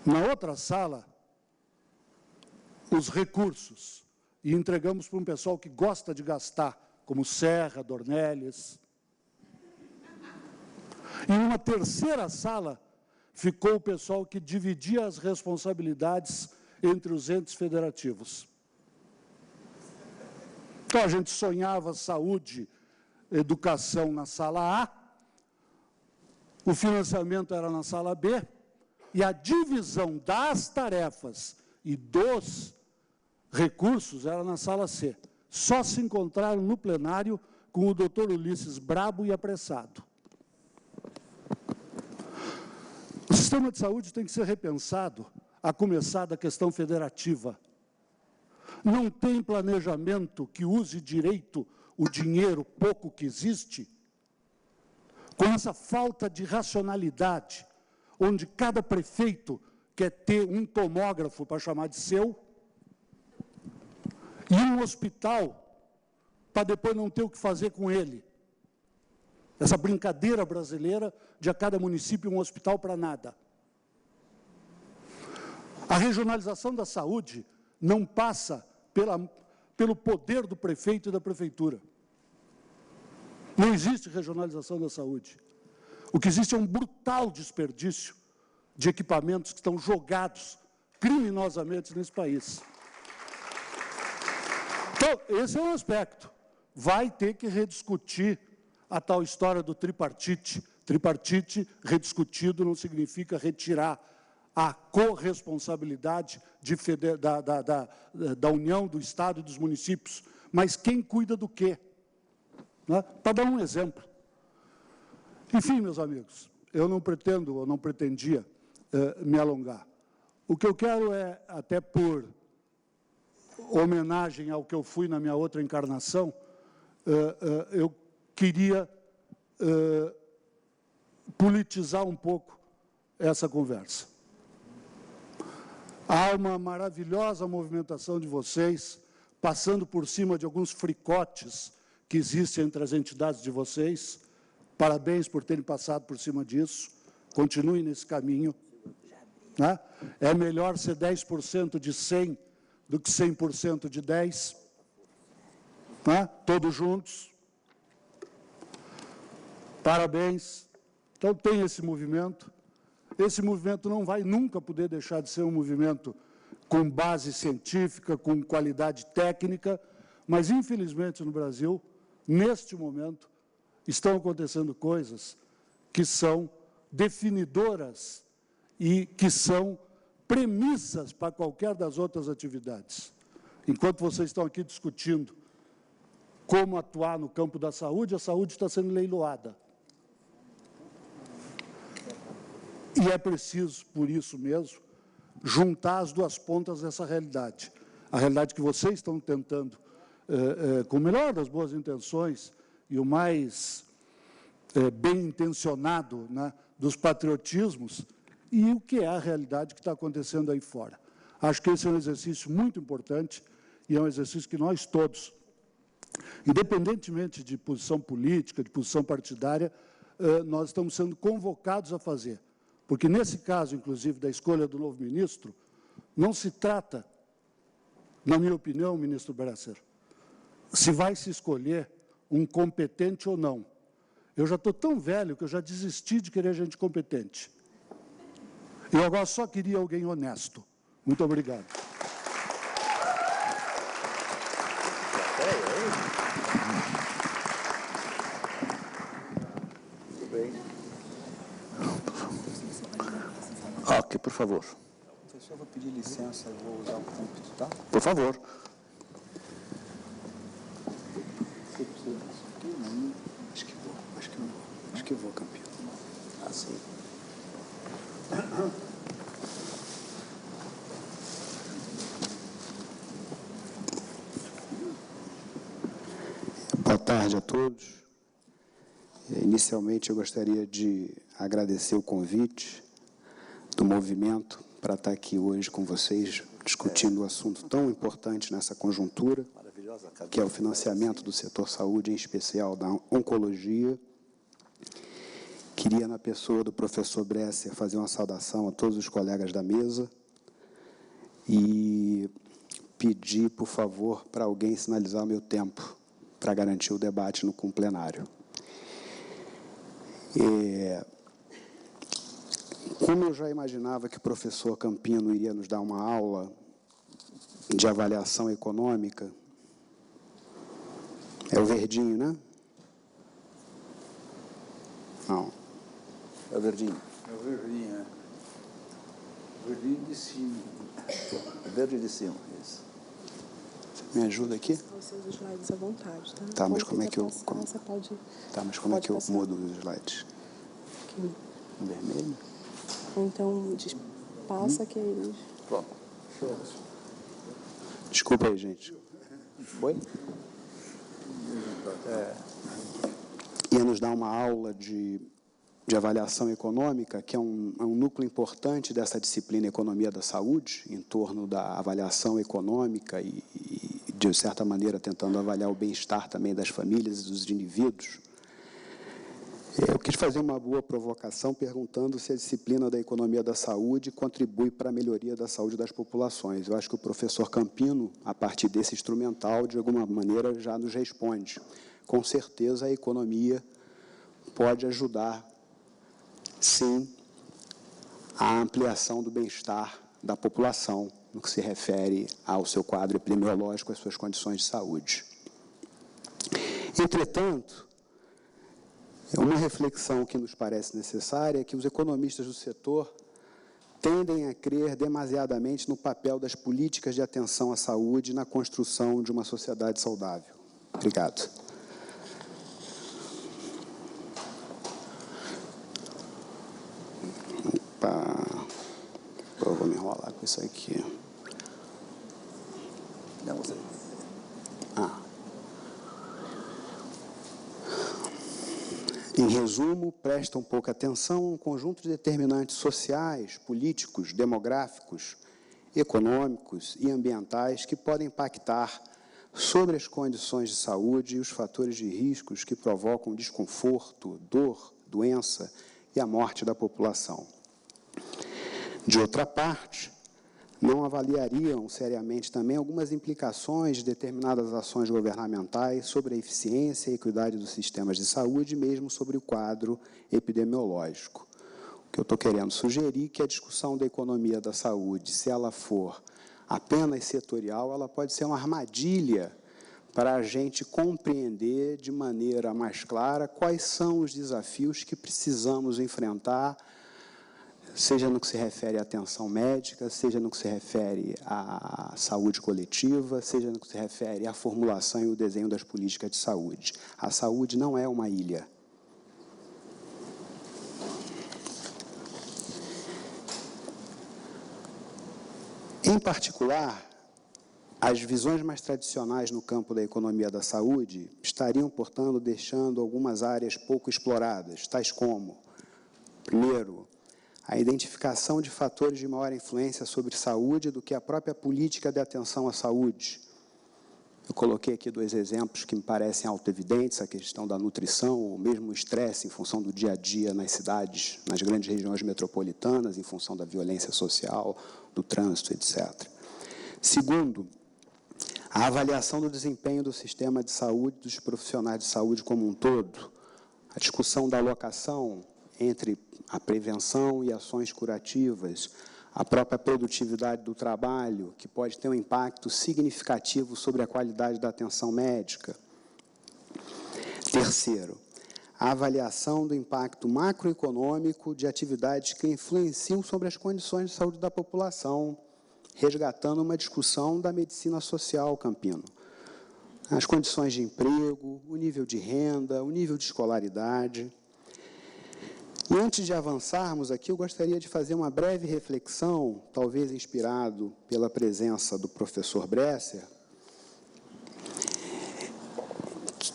Na outra sala, os recursos. E entregamos para um pessoal que gosta de gastar, como Serra, Dornelles. E numa terceira sala, ficou o pessoal que dividia as responsabilidades entre os entes federativos. Então, a gente sonhava saúde, educação na sala A, o financiamento era na sala B, e a divisão das tarefas e dos recursos era na sala C. Só se encontraram no plenário com o doutor Ulisses brabo e apressado. O sistema de saúde tem que ser repensado, a começar da questão federativa. Não tem planejamento que use direito o dinheiro pouco que existe, com essa falta de racionalidade, onde cada prefeito quer ter um tomógrafo para chamar de seu, e um hospital para depois não ter o que fazer com ele. Essa brincadeira brasileira de a cada município um hospital para nada. A regionalização da saúde não passa pelo poder do prefeito e da prefeitura. Não existe regionalização da saúde. O que existe é um brutal desperdício de equipamentos que estão jogados criminosamente nesse país. Então, esse é um aspecto. Vai ter que rediscutir a tal história do tripartite. Tripartite rediscutido não significa retirar a corresponsabilidade da União, do Estado e dos municípios. Mas quem cuida do quê? Né? Para dar um exemplo. Enfim, meus amigos, eu não pretendo, ou não pretendia, me alongar. O que eu quero é, até por homenagem ao que eu fui na minha outra encarnação, eu queria politizar um pouco essa conversa. Há uma maravilhosa movimentação de vocês, passando por cima de alguns fricotes que existem entre as entidades de vocês. Parabéns por terem passado por cima disso. Continuem nesse caminho. Né? É melhor ser 10% de 100 do que 100% de 10. Né? Todos juntos. Parabéns. Então, tem esse movimento. Esse movimento não vai nunca poder deixar de ser um movimento com base científica, com qualidade técnica, mas, infelizmente, no Brasil, neste momento, estão acontecendo coisas que são definidoras e que são premissas para qualquer das outras atividades. Enquanto vocês estão aqui discutindo como atuar no campo da saúde, a saúde está sendo leiloada. E é preciso, por isso mesmo, juntar as duas pontas dessa realidade. A realidade que vocês estão tentando, com o melhor das boas intenções e o mais bem intencionado, né, dos patriotismos, e o que é a realidade que está acontecendo aí fora. Acho que esse é um exercício muito importante e é um exercício que nós todos, independentemente de posição política, de posição partidária, nós estamos sendo convocados a fazer. Porque, nesse caso, inclusive, da escolha do novo ministro, não se trata, na minha opinião, ministro Bresser, se vai se escolher um competente ou não. Eu já estou tão velho que eu já desisti de querer gente competente. Eu agora só queria alguém honesto. Muito obrigado. Tudo bem. Ok, por favor. Professor, eu vou pedir licença, eu vou usar o púlpito, tá? Por favor. Você precisa disso aqui? Não, acho que vou, acho que vou, campeão. Assim. Boa tarde a todos. Inicialmente, eu gostaria de agradecer o convite do movimento para estar aqui hoje com vocês, discutindo um assunto tão importante nessa conjuntura, que é o financiamento do setor saúde, em especial da oncologia. Queria, na pessoa do professor Bresser, fazer uma saudação a todos os colegas da mesa e pedir, por favor, para alguém sinalizar o meu tempo para garantir o debate no plenário. Como eu já imaginava que o professor Campino iria nos dar uma aula de avaliação econômica, é o verdinho, né? Não. É o verdinho. É o verdinho, é. Verdinho de cima. Verde de cima, isso. Me ajuda aqui? Os seus slides à vontade, tá? Tá, mas como é que eu... Você pode... Tá, mas como é que eu passar. mudo os slides? Aqui. Vermelho? Ou então, passa que eles... Pronto. Desculpa aí, gente. Foi? Ia nos dar uma aula de avaliação econômica, que é um núcleo importante dessa disciplina Economia da Saúde, em torno da avaliação econômica e, de certa maneira, tentando avaliar o bem-estar também das famílias e dos indivíduos. Eu quis fazer uma boa provocação perguntando se a disciplina da Economia da Saúde contribui para a melhoria da saúde das populações. Eu acho que o professor Campino, a partir desse instrumental, de alguma maneira, já nos responde. Com certeza, a economia pode ajudar, sim, a ampliação do bem-estar da população, no que se refere ao seu quadro epidemiológico, às suas condições de saúde. Entretanto, uma reflexão que nos parece necessária é que os economistas do setor tendem a crer demasiadamente no papel das políticas de atenção à saúde na construção de uma sociedade saudável. Obrigado. enrolar com isso aqui. Não, você... Em resumo, presta um pouco atenção a um conjunto de determinantes sociais, políticos, demográficos, econômicos e ambientais que podem impactar sobre as condições de saúde e os fatores de riscos que provocam desconforto, dor, doença e a morte da população. De outra parte, não avaliariam seriamente também algumas implicações de determinadas ações governamentais sobre a eficiência e equidade dos sistemas de saúde, mesmo sobre o quadro epidemiológico. O que eu estou querendo sugerir é que a discussão da economia da saúde, se ela for apenas setorial, ela pode ser uma armadilha para a gente compreender de maneira mais clara quais são os desafios que precisamos enfrentar, seja no que se refere à atenção médica, seja no que se refere à saúde coletiva, seja no que se refere à formulação e o desenho das políticas de saúde. A saúde não é uma ilha. Em particular, as visões mais tradicionais no campo da economia da saúde estariam, portanto, deixando algumas áreas pouco exploradas, tais como, primeiro, a identificação de fatores de maior influência sobre saúde do que a própria política de atenção à saúde. Eu coloquei aqui 2 exemplos que me parecem autoevidentes, a questão da nutrição, ou mesmo o estresse em função do dia a dia nas cidades, nas grandes regiões metropolitanas, em função da violência social, do trânsito, etc. Segundo, a avaliação do desempenho do sistema de saúde, dos profissionais de saúde como um todo, a discussão da alocação entre a prevenção e ações curativas, a própria produtividade do trabalho, que pode ter um impacto significativo sobre a qualidade da atenção médica. Terceiro, a avaliação do impacto macroeconômico de atividades que influenciam sobre as condições de saúde da população, resgatando uma discussão da medicina social, Campino. As condições de emprego, o nível de renda, o nível de escolaridade. E antes de avançarmos aqui, eu gostaria de fazer uma breve reflexão, talvez inspirado pela presença do professor Bresser,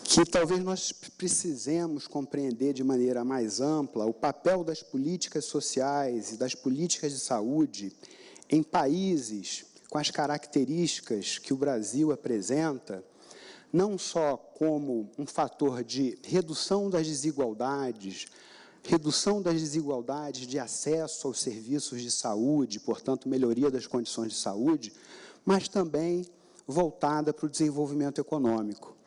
que talvez nós precisemos compreender de maneira mais ampla o papel das políticas sociais e das políticas de saúde em países com as características que o Brasil apresenta, não só como um fator de redução das desigualdades de acesso aos serviços de saúde, portanto, melhoria das condições de saúde, mas também voltada para o desenvolvimento econômico.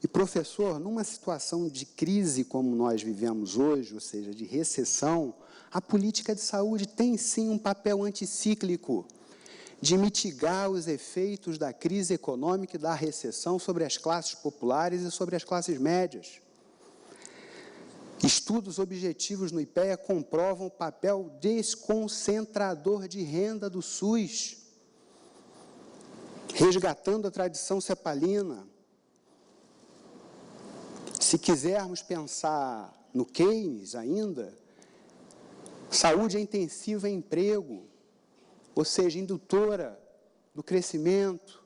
E, professor, numa situação de crise como nós vivemos hoje, ou seja, de recessão, a política de saúde tem, sim, um papel anticíclico de mitigar os efeitos da crise econômica e da recessão sobre as classes populares e sobre as classes médias. Estudos objetivos no IPEA comprovam o papel desconcentrador de renda do SUS, resgatando a tradição cepalina. Se quisermos pensar no Keynes ainda, saúde é intensiva em emprego, ou seja, indutora do crescimento,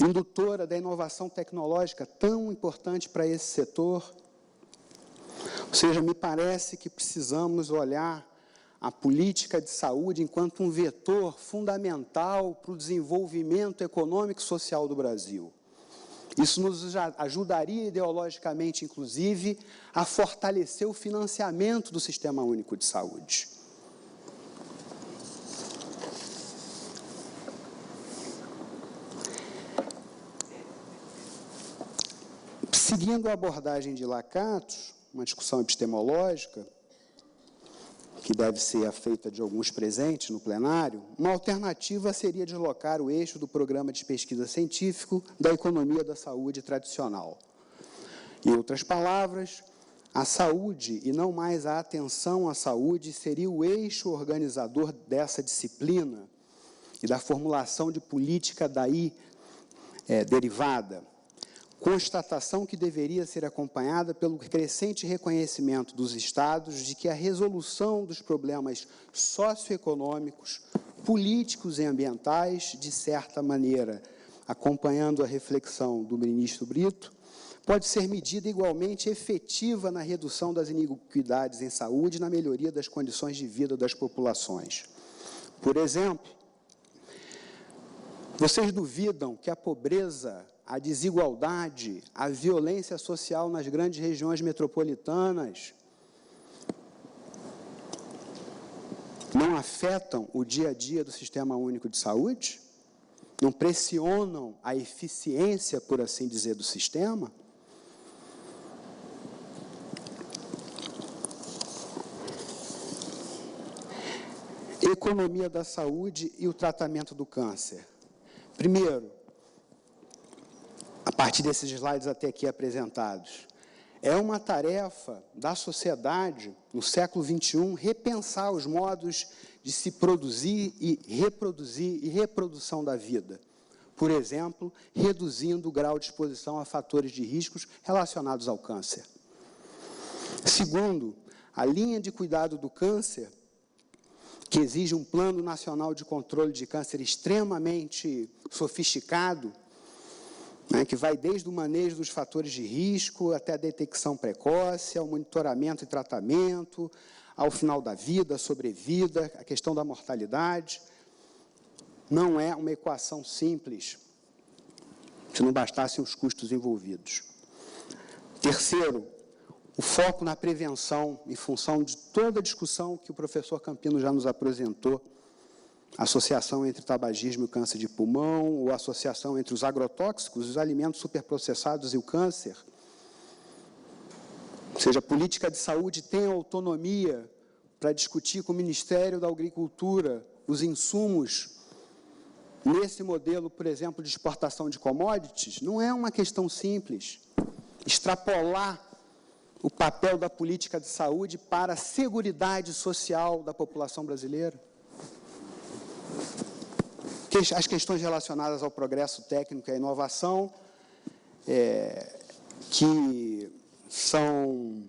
indutora da inovação tecnológica tão importante para esse setor. Ou seja, me parece que precisamos olhar a política de saúde enquanto um vetor fundamental para o desenvolvimento econômico e social do Brasil. Isso nos ajudaria ideologicamente, inclusive, a fortalecer o financiamento do Sistema Único de Saúde. Seguindo a abordagem de Lakatos, uma discussão epistemológica, que deve ser feita de alguns presentes no plenário, uma alternativa seria deslocar o eixo do programa de pesquisa científico da economia da saúde tradicional. Em outras palavras, a saúde, e não mais a atenção à saúde, seria o eixo organizador dessa disciplina e da formulação de política daí derivada, constatação que deveria ser acompanhada pelo crescente reconhecimento dos Estados de que a resolução dos problemas socioeconômicos, políticos e ambientais, de certa maneira, acompanhando a reflexão do ministro Brito, pode ser medida igualmente efetiva na redução das iniquidades em saúde e na melhoria das condições de vida das populações. Por exemplo, vocês duvidam que a pobreza, a desigualdade, a violência social nas grandes regiões metropolitanas não afetam o dia a dia do Sistema Único de Saúde? Não pressionam a eficiência, por assim dizer, do sistema? Economia da saúde e o tratamento do câncer. Primeiro, a partir desses slides até aqui apresentados, é uma tarefa da sociedade, no século XXI, repensar os modos de se produzir e reprodução da vida. Por exemplo, reduzindo o grau de exposição a fatores de riscos relacionados ao câncer. Segundo, a linha de cuidado do câncer, que exige um plano nacional de controle de câncer extremamente sofisticado, né, que vai desde o manejo dos fatores de risco até a detecção precoce, ao monitoramento e tratamento, ao final da vida, a sobrevida, a questão da mortalidade. Não é uma equação simples, se não bastassem os custos envolvidos. Terceiro, o foco na prevenção, em função de toda a discussão que o professor Campino já nos apresentou, a associação entre tabagismo e câncer de pulmão, ou a associação entre os agrotóxicos, os alimentos superprocessados e o câncer. Ou seja, a política de saúde tem autonomia para discutir com o Ministério da Agricultura os insumos nesse modelo, por exemplo, de exportação de commodities. Não é uma questão simples. Extrapolar o papel da política de saúde para a seguridade social da população brasileira. As questões relacionadas ao progresso técnico e à inovação, que são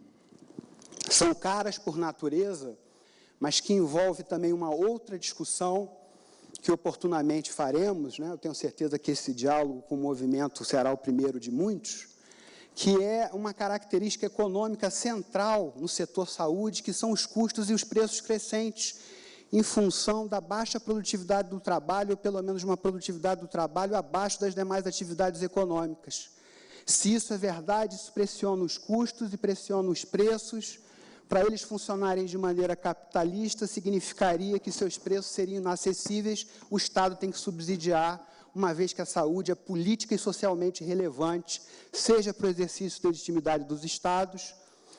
caras por natureza, mas que envolve também uma outra discussão que oportunamente faremos, né? Eu tenho certeza que esse diálogo com o movimento será o primeiro de muitos, que é uma característica econômica central no setor saúde, que são os custos e os preços crescentes, em função da baixa produtividade do trabalho, ou pelo menos uma produtividade do trabalho abaixo das demais atividades econômicas. Se isso é verdade, isso pressiona os custos e pressiona os preços. Para eles funcionarem de maneira capitalista, significaria que seus preços seriam inacessíveis, o Estado tem que subsidiar, uma vez que a saúde é política e socialmente relevante, seja para o exercício da legitimidade dos Estados,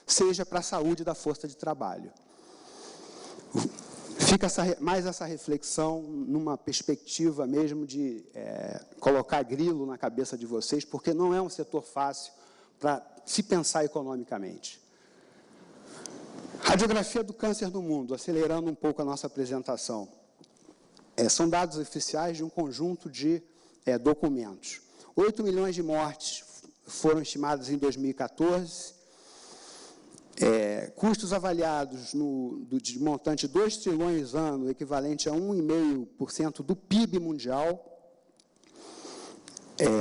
seja para a saúde da força de trabalho. Fica mais essa reflexão numa perspectiva mesmo de colocar grilo na cabeça de vocês, porque não é um setor fácil para se pensar economicamente. Radiografia do câncer no mundo, acelerando um pouco a nossa apresentação. São dados oficiais de um conjunto de documentos. 8 milhões de mortes foram estimadas em 2014, custos avaliados de montante de 2 trilhões ano, equivalente a 1,5% do PIB mundial,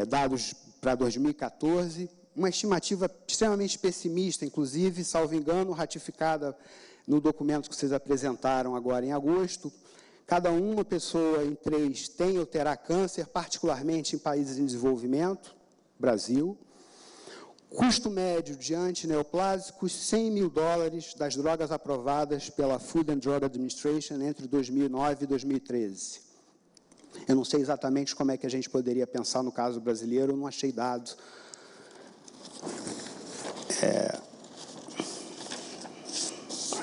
dados para 2014, uma estimativa extremamente pessimista, inclusive, salvo engano, ratificada no documento que vocês apresentaram agora em agosto. Cada uma pessoa em 3 tem ou terá câncer, particularmente em países em desenvolvimento, Brasil. Custo médio de antineoplásicos, $100 mil das drogas aprovadas pela Food and Drug Administration entre 2009 e 2013. Eu não sei exatamente como é que a gente poderia pensar no caso brasileiro, eu não achei dados.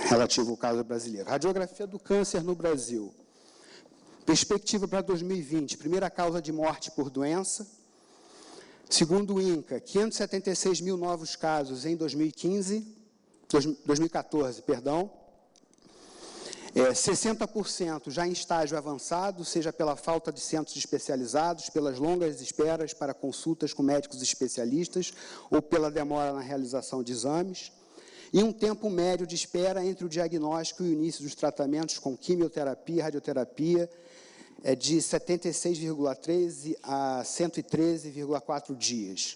Relativo ao caso brasileiro. Radiografia do câncer no Brasil. Perspectiva para 2020, primeira causa de morte por doença. Segundo o INCA, 576 mil novos casos em 2014, 60% já em estágio avançado, seja pela falta de centros especializados, pelas longas esperas para consultas com médicos especialistas ou pela demora na realização de exames, e um tempo médio de espera entre o diagnóstico e o início dos tratamentos com quimioterapia e radioterapia de 76,13 a 113,4 dias.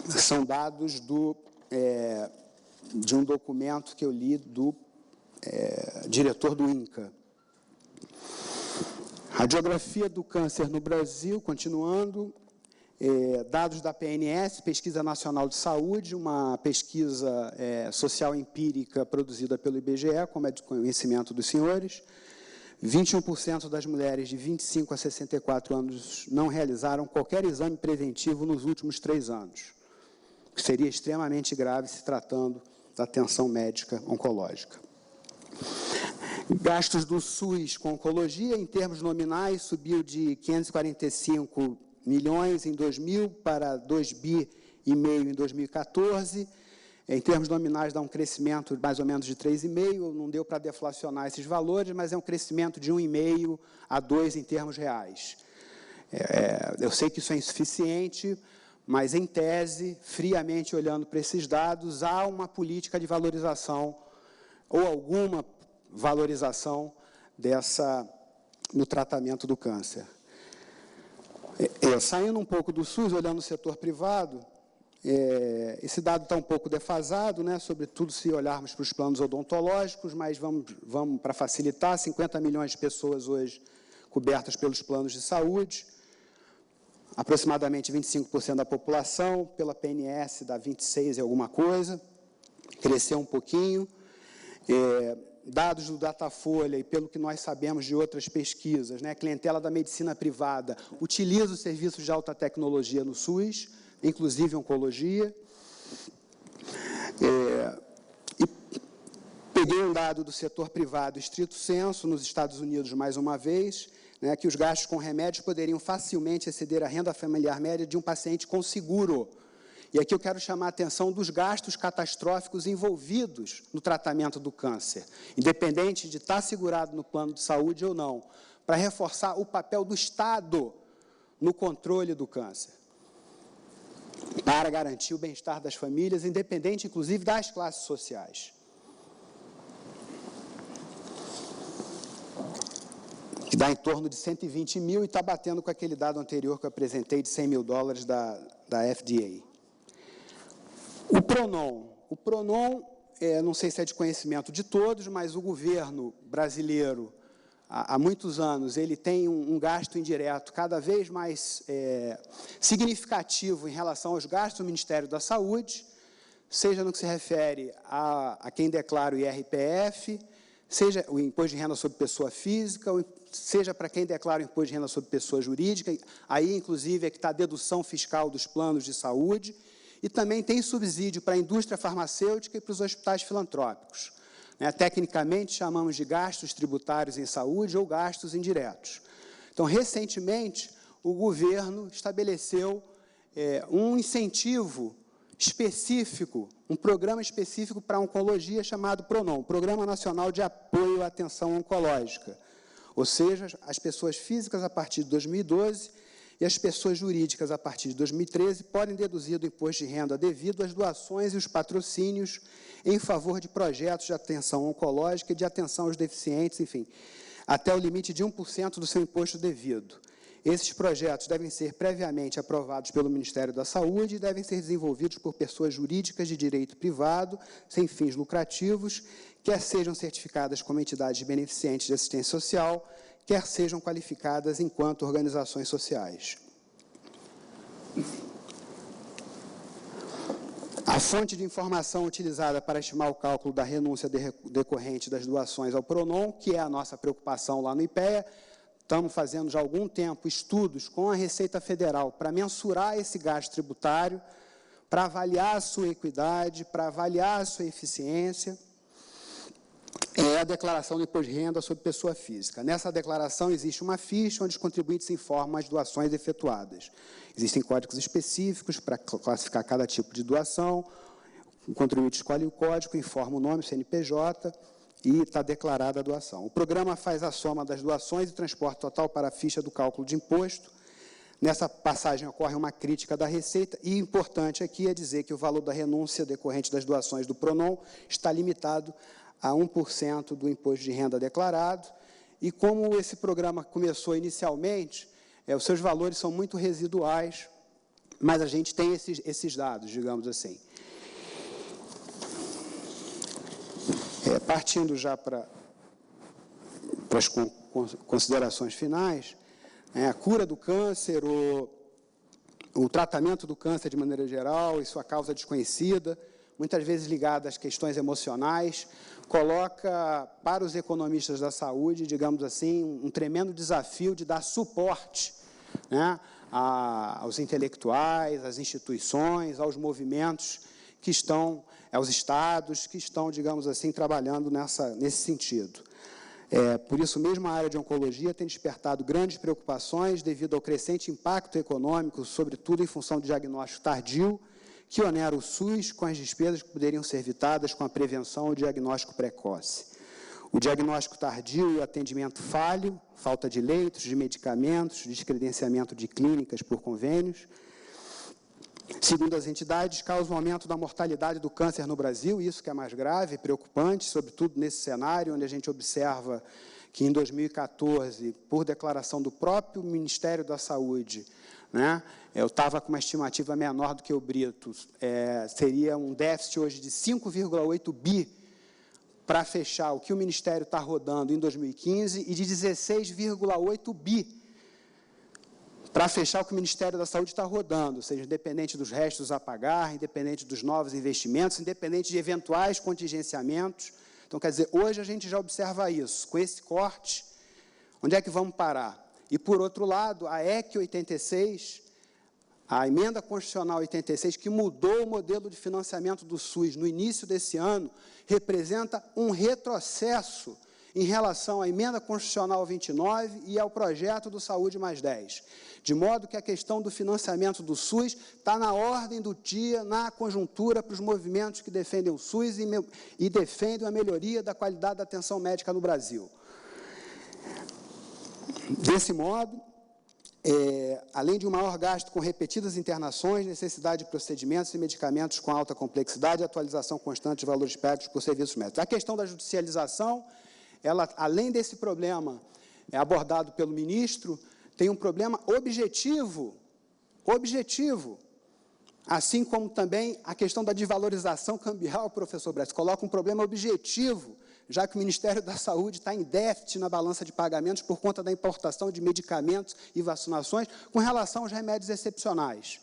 São dados de um documento que eu li do diretor do INCA. Radiografia do câncer no Brasil, continuando, dados da PNS, Pesquisa Nacional de Saúde, uma pesquisa social empírica produzida pelo IBGE, como é de conhecimento dos senhores. 21% das mulheres de 25 a 64 anos não realizaram qualquer exame preventivo nos últimos 3 anos, que seria extremamente grave se tratando da atenção médica oncológica. Gastos do SUS com oncologia, em termos nominais, subiu de 545 milhões em 2000 para 2,5 bi em 2014. Em termos nominais, dá um crescimento mais ou menos de 3,5%. Não deu para deflacionar esses valores, mas é um crescimento de 1,5% a 2% em termos reais. Eu sei que isso é insuficiente, mas, em tese, friamente olhando para esses dados, há uma política de valorização ou alguma valorização no tratamento do câncer. Saindo um pouco do SUS, olhando o setor privado, esse dado está um pouco defasado, né, sobretudo se olharmos para os planos odontológicos, mas vamos para facilitar, 50 milhões de pessoas hoje cobertas pelos planos de saúde, aproximadamente 25% da população, pela PNS dá 26% e alguma coisa, cresceu um pouquinho. Dados do Datafolha e pelo que nós sabemos de outras pesquisas, né, a clientela da medicina privada utiliza os serviços de alta tecnologia no SUS, inclusive oncologia. E peguei um dado do setor privado estrito sensu, nos Estados Unidos, mais uma vez, né, que os gastos com remédios poderiam facilmente exceder a renda familiar média de um paciente com seguro. E aqui eu quero chamar a atenção dos gastos catastróficos envolvidos no tratamento do câncer, independente de estar segurado no plano de saúde ou não, para reforçar o papel do Estado no controle do câncer, para garantir o bem-estar das famílias, independente, inclusive, das classes sociais. Que dá em torno de 120 mil e está batendo com aquele dado anterior que eu apresentei de 100 mil dólares da FDA. O Pronon, não sei se é de conhecimento de todos, mas o governo brasileiro, há muitos anos, ele tem um gasto indireto cada vez mais significativo em relação aos gastos do Ministério da Saúde, seja no que se refere a quem declara o IRPF, seja o Imposto de Renda sobre Pessoa Física, seja para quem declara o Imposto de Renda sobre Pessoa Jurídica, aí, inclusive, é que está a dedução fiscal dos planos de saúde, e também tem subsídio para a indústria farmacêutica e para os hospitais filantrópicos. Tecnicamente, chamamos de gastos tributários em saúde ou gastos indiretos. Então, recentemente, o governo estabeleceu um incentivo específico, um programa específico para a oncologia chamado PRONON, Programa Nacional de Apoio à Atenção Oncológica. Ou seja, as pessoas físicas, a partir de 2012, e as pessoas jurídicas, a partir de 2013, podem deduzir do imposto de renda devido às doações e os patrocínios em favor de projetos de atenção oncológica e de atenção aos deficientes, enfim, até o limite de 1% do seu imposto devido. Esses projetos devem ser previamente aprovados pelo Ministério da Saúde e devem ser desenvolvidos por pessoas jurídicas de direito privado, sem fins lucrativos, quer sejam certificadas como entidades beneficentes de assistência social, quer sejam qualificadas enquanto organizações sociais. A fonte de informação utilizada para estimar o cálculo da renúncia decorrente das doações ao PRONON, que é a nossa preocupação lá no IPEA, estamos fazendo já há algum tempo estudos com a Receita Federal para mensurar esse gasto tributário, para avaliar a sua equidade, para avaliar a sua eficiência. É a declaração do imposto de renda sobre pessoa física. Nessa declaração existe uma ficha onde os contribuintes informam as doações efetuadas. Existem códigos específicos para classificar cada tipo de doação. O contribuinte escolhe o código, informa o nome, o CNPJ e está declarada a doação. O programa faz a soma das doações e transporte total para a ficha do cálculo de imposto. Nessa passagem ocorre uma crítica da Receita e importante aqui é dizer que o valor da renúncia decorrente das doações do PRONON está limitado a 1% do imposto de renda declarado e como esse programa começou inicialmente, os seus valores são muito residuais, mas a gente tem esses dados, digamos assim. Partindo já para as considerações finais, a cura do câncer, o tratamento do câncer de maneira geral e sua causa desconhecida, muitas vezes ligada às questões emocionais, coloca para os economistas da saúde, digamos assim, um tremendo desafio de dar suporte, né, aos intelectuais, às instituições, aos movimentos que estão, aos estados que estão, digamos assim, trabalhando nesse sentido. Por isso mesmo, a área de oncologia tem despertado grandes preocupações devido ao crescente impacto econômico, sobretudo em função do diagnóstico tardio, que onera o SUS com as despesas que poderiam ser evitadas com a prevenção ou diagnóstico precoce. O diagnóstico tardio e o atendimento falho, falta de leitos, de medicamentos, descredenciamento de clínicas por convênios, segundo as entidades, causa um aumento da mortalidade do câncer no Brasil, isso que é mais grave e preocupante, sobretudo nesse cenário onde a gente observa que em 2014, por declaração do próprio Ministério da Saúde, né, eu estava com uma estimativa menor do que o Brito, seria um déficit hoje de 5,8 bi para fechar o que o Ministério está rodando em 2015 e de 16,8 bi para fechar o que o Ministério da Saúde está rodando, ou seja, independente dos restos a pagar, independente dos novos investimentos, independente de eventuais contingenciamentos. Então, quer dizer, hoje a gente já observa isso. Com esse corte, onde é que vamos parar? E, por outro lado, a EC 86, a Emenda Constitucional 86, que mudou o modelo de financiamento do SUS no início desse ano, representa um retrocesso em relação à Emenda Constitucional 29 e ao projeto do Saúde Mais 10. De modo que a questão do financiamento do SUS está na ordem do dia, na conjuntura para os movimentos que defendem o SUS e defendem a melhoria da qualidade da atenção médica no Brasil. Desse modo, além de um maior gasto com repetidas internações, necessidade de procedimentos e medicamentos com alta complexidade e atualização constante de valores pagos por serviços médicos. A questão da judicialização, ela, além desse problema abordado pelo ministro, tem um problema objetivo, assim como também a questão da desvalorização cambial, professor Bresser, coloca um problema objetivo, já que o Ministério da Saúde está em déficit na balança de pagamentos por conta da importação de medicamentos e vacinações com relação aos remédios excepcionais.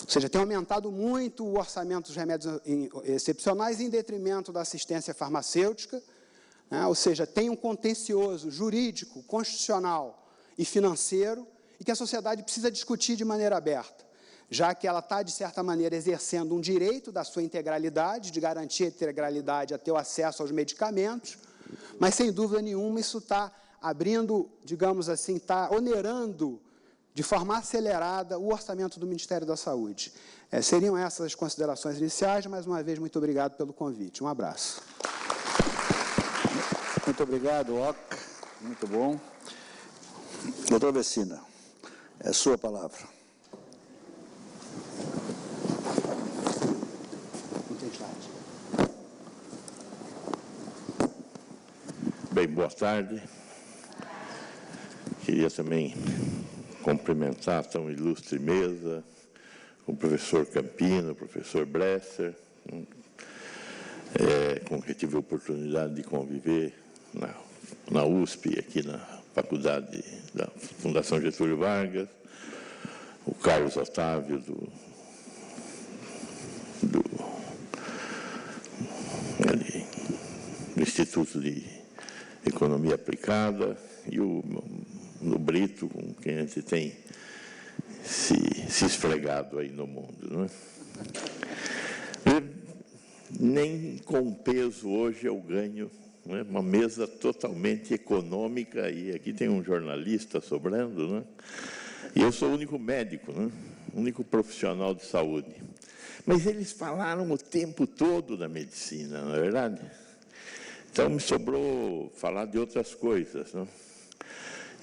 Ou seja, tem aumentado muito o orçamento dos remédios excepcionais em detrimento da assistência farmacêutica, né? Ou seja, tem um contencioso jurídico, constitucional e financeiro, e que a sociedade precisa discutir de maneira aberta, já que ela está, de certa maneira, exercendo um direito da sua integralidade, de garantir a integralidade a ter o acesso aos medicamentos, mas, sem dúvida nenhuma, isso está abrindo, digamos assim, está onerando de forma acelerada o orçamento do Ministério da Saúde. Seriam essas as considerações iniciais. Mais uma vez, muito obrigado pelo convite. Um abraço. Muito obrigado, Oc. Muito bom. Doutor Vecina, é sua palavra. Bem, boa tarde. Queria também cumprimentar a tão ilustre mesa, o professor Campino, o professor Bresser, com quem tive a oportunidade de conviver na USP, aqui na Faculdade da Fundação Getúlio Vargas, o Carlos Otávio, do Instituto de Economia Aplicada, e no Brito, com quem a gente tem se esfregado aí no mundo. Não é? Nem com peso hoje eu ganho, não é? Uma mesa totalmente econômica, e aqui tem um jornalista sobrando, não é? E eu sou o único médico, não é? O único profissional de saúde. Mas eles falaram o tempo todo da medicina, não é verdade? Então, me sobrou falar de outras coisas, né?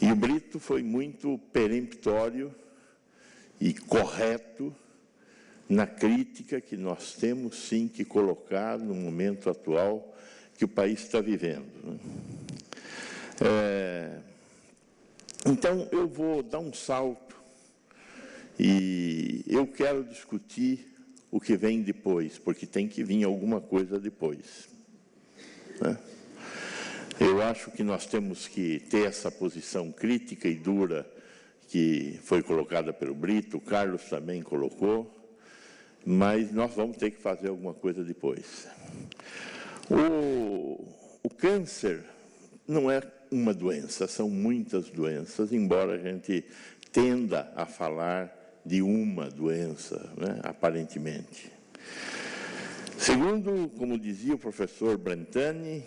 E o Brito foi muito peremptório e correto na crítica que nós temos, sim, que colocar no momento atual que o país está vivendo, né? Então, eu vou dar um salto e eu quero discutir o que vem depois, porque tem que vir alguma coisa depois, né? Eu acho que nós temos que ter essa posição crítica e dura que foi colocada pelo Brito, o Carlos também colocou, mas nós vamos ter que fazer alguma coisa depois. O câncer não é uma doença, são muitas doenças, embora a gente tenda a falar de uma doença, né, aparentemente. Segundo, como dizia o professor Brentani,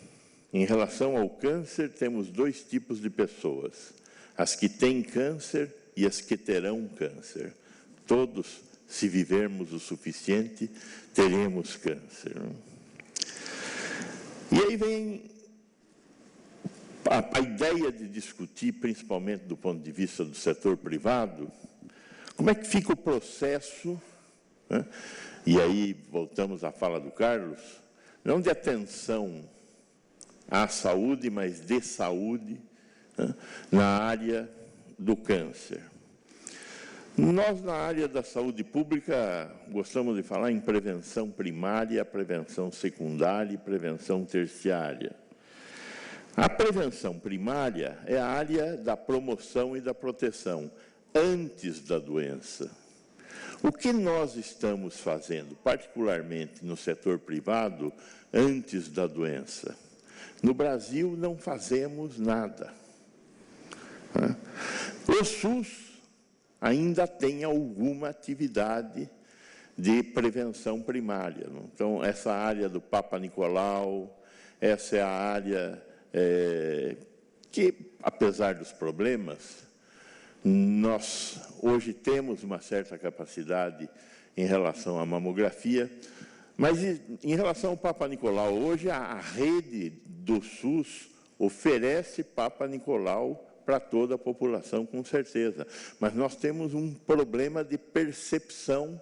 em relação ao câncer, temos dois tipos de pessoas: as que têm câncer e as que terão câncer. Todos, se vivermos o suficiente, teremos câncer. E aí vem a ideia de discutir, principalmente do ponto de vista do setor privado, como é que fica o processo, né? E aí voltamos à fala do Carlos, não de atenção à saúde, mas de saúde, né, na área do câncer. Nós, na área da saúde pública, gostamos de falar em prevenção primária, prevenção secundária e prevenção terciária. A prevenção primária é a área da promoção e da proteção, antes da doença. O que nós estamos fazendo, particularmente no setor privado, antes da doença? No Brasil, não fazemos nada. O SUS ainda tem alguma atividade de prevenção primária. Então, essa área do Papa Nicolau, essa é a área que, apesar dos problemas, nós hoje temos uma certa capacidade em relação à mamografia, mas em relação ao Papa Nicolau, hoje a rede do SUS oferece Papa Nicolau para toda a população, com certeza. Mas nós temos um problema de percepção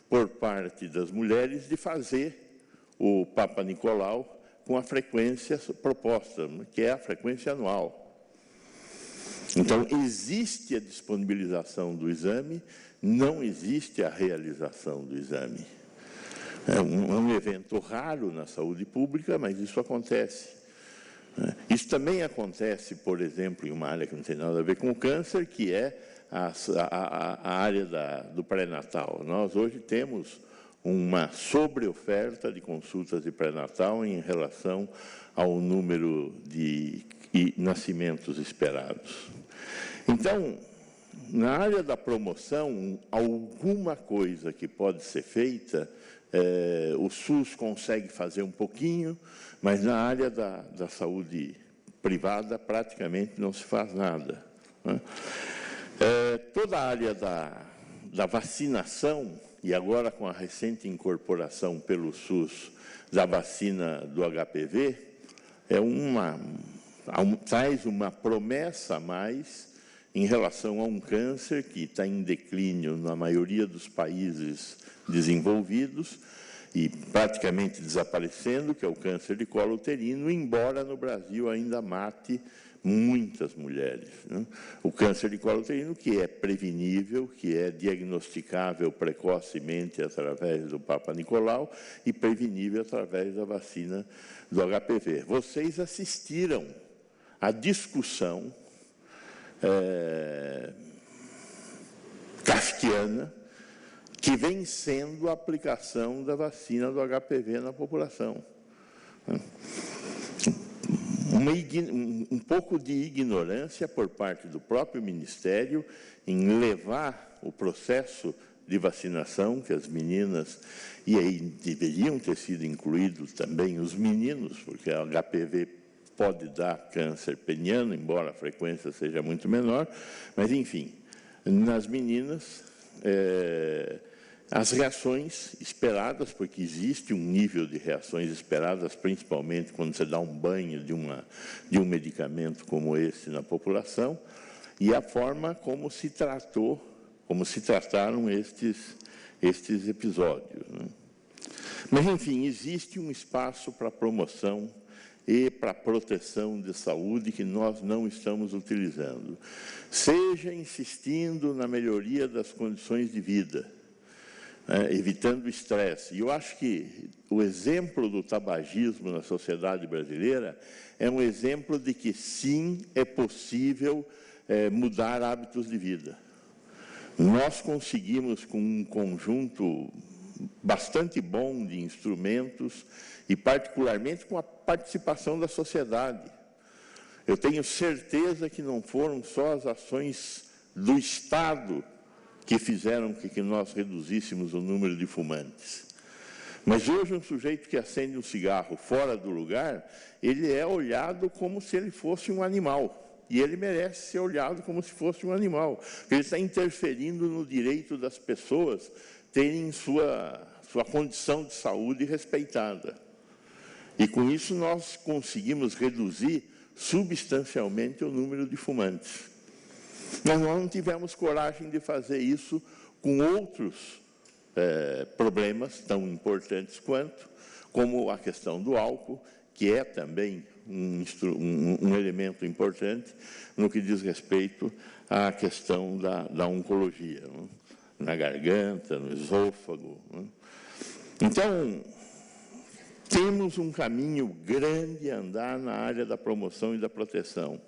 por parte das mulheres de fazer o Papa Nicolau com a frequência proposta, que é a frequência anual. Então, existe a disponibilização do exame, não existe a realização do exame. É um evento raro na saúde pública, mas isso acontece. Isso também acontece, por exemplo, em uma área que não tem nada a ver com o câncer, que é a área do pré-natal. Nós hoje temos uma sobreoferta de consultas de pré-natal em relação ao número de nascimentos esperados. Então, na área da promoção, alguma coisa que pode ser feita, o SUS consegue fazer um pouquinho, mas na área da saúde privada praticamente não se faz nada, né? Toda a área da vacinação, e agora com a recente incorporação pelo SUS da vacina do HPV, traz uma promessa a mais em relação a um câncer que está em declínio na maioria dos países desenvolvidos e praticamente desaparecendo, que é o câncer de colo uterino, embora no Brasil ainda mate muitas mulheres, né? O câncer de colo uterino, que é prevenível, que é diagnosticável precocemente através do Papa Nicolau e prevenível através da vacina do HPV. Vocês assistiram à discussão kafkiana que vem sendo a aplicação da vacina do HPV na população. Um pouco de ignorância por parte do próprio Ministério em levar o processo de vacinação, que as meninas, e aí deveriam ter sido incluídos também os meninos, porque a HPV pode dar câncer peniano, embora a frequência seja muito menor, mas, enfim, nas meninas, as reações esperadas, porque existe um nível de reações esperadas, principalmente quando você dá um banho de um medicamento como esse na população, e a forma como se trataram estes episódios, né? Mas, enfim, existe um espaço para promoção e para proteção de saúde que nós não estamos utilizando. Seja insistindo na melhoria das condições de vida, evitando o estresse. E eu acho que o exemplo do tabagismo na sociedade brasileira é um exemplo de que, sim, é possível mudar hábitos de vida. Nós conseguimos, com um conjunto bastante bom de instrumentos, e particularmente com a participação da sociedade. Eu tenho certeza que não foram só as ações do Estado que fizeram com que nós reduzíssemos o número de fumantes. Mas hoje um sujeito que acende um cigarro fora do lugar, ele é olhado como se ele fosse um animal. E ele merece ser olhado como se fosse um animal. Porque ele está interferindo no direito das pessoas terem sua condição de saúde respeitada. E com isso nós conseguimos reduzir substancialmente o número de fumantes. Mas nós não tivemos coragem de fazer isso com outros problemas tão importantes quanto, como a questão do álcool, que é também um elemento importante no que diz respeito à questão da oncologia, né? Na garganta, no esôfago, né? Então, temos um caminho grande a andar na área da promoção e da proteção.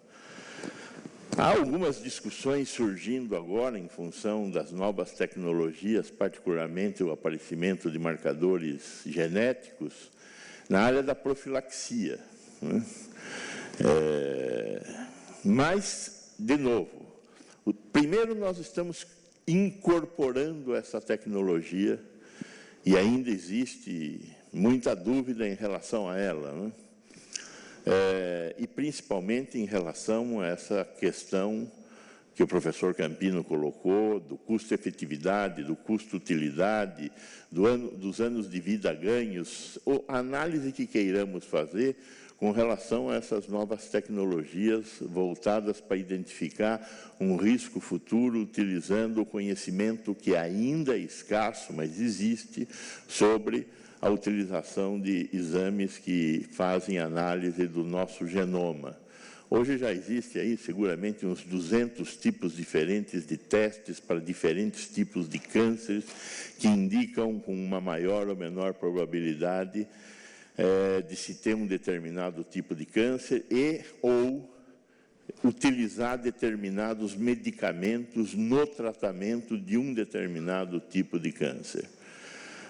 Há algumas discussões surgindo agora em função das novas tecnologias, particularmente o aparecimento de marcadores genéticos, na área da profilaxia, né? Mas, de novo, primeiro nós estamos incorporando essa tecnologia, e ainda existe muita dúvida em relação a ela, né? E principalmente em relação a essa questão que o professor Campino colocou, do custo-efetividade, do custo-utilidade, dos anos de vida ganhos, ou a análise que queiramos fazer com relação a essas novas tecnologias voltadas para identificar um risco futuro, utilizando o conhecimento que ainda é escasso, mas existe, sobre a utilização de exames que fazem análise do nosso genoma. Hoje já existe aí seguramente uns 200 tipos diferentes de testes para diferentes tipos de cânceres que indicam com uma maior ou menor probabilidade de se ter um determinado tipo de câncer ou utilizar determinados medicamentos no tratamento de um determinado tipo de câncer.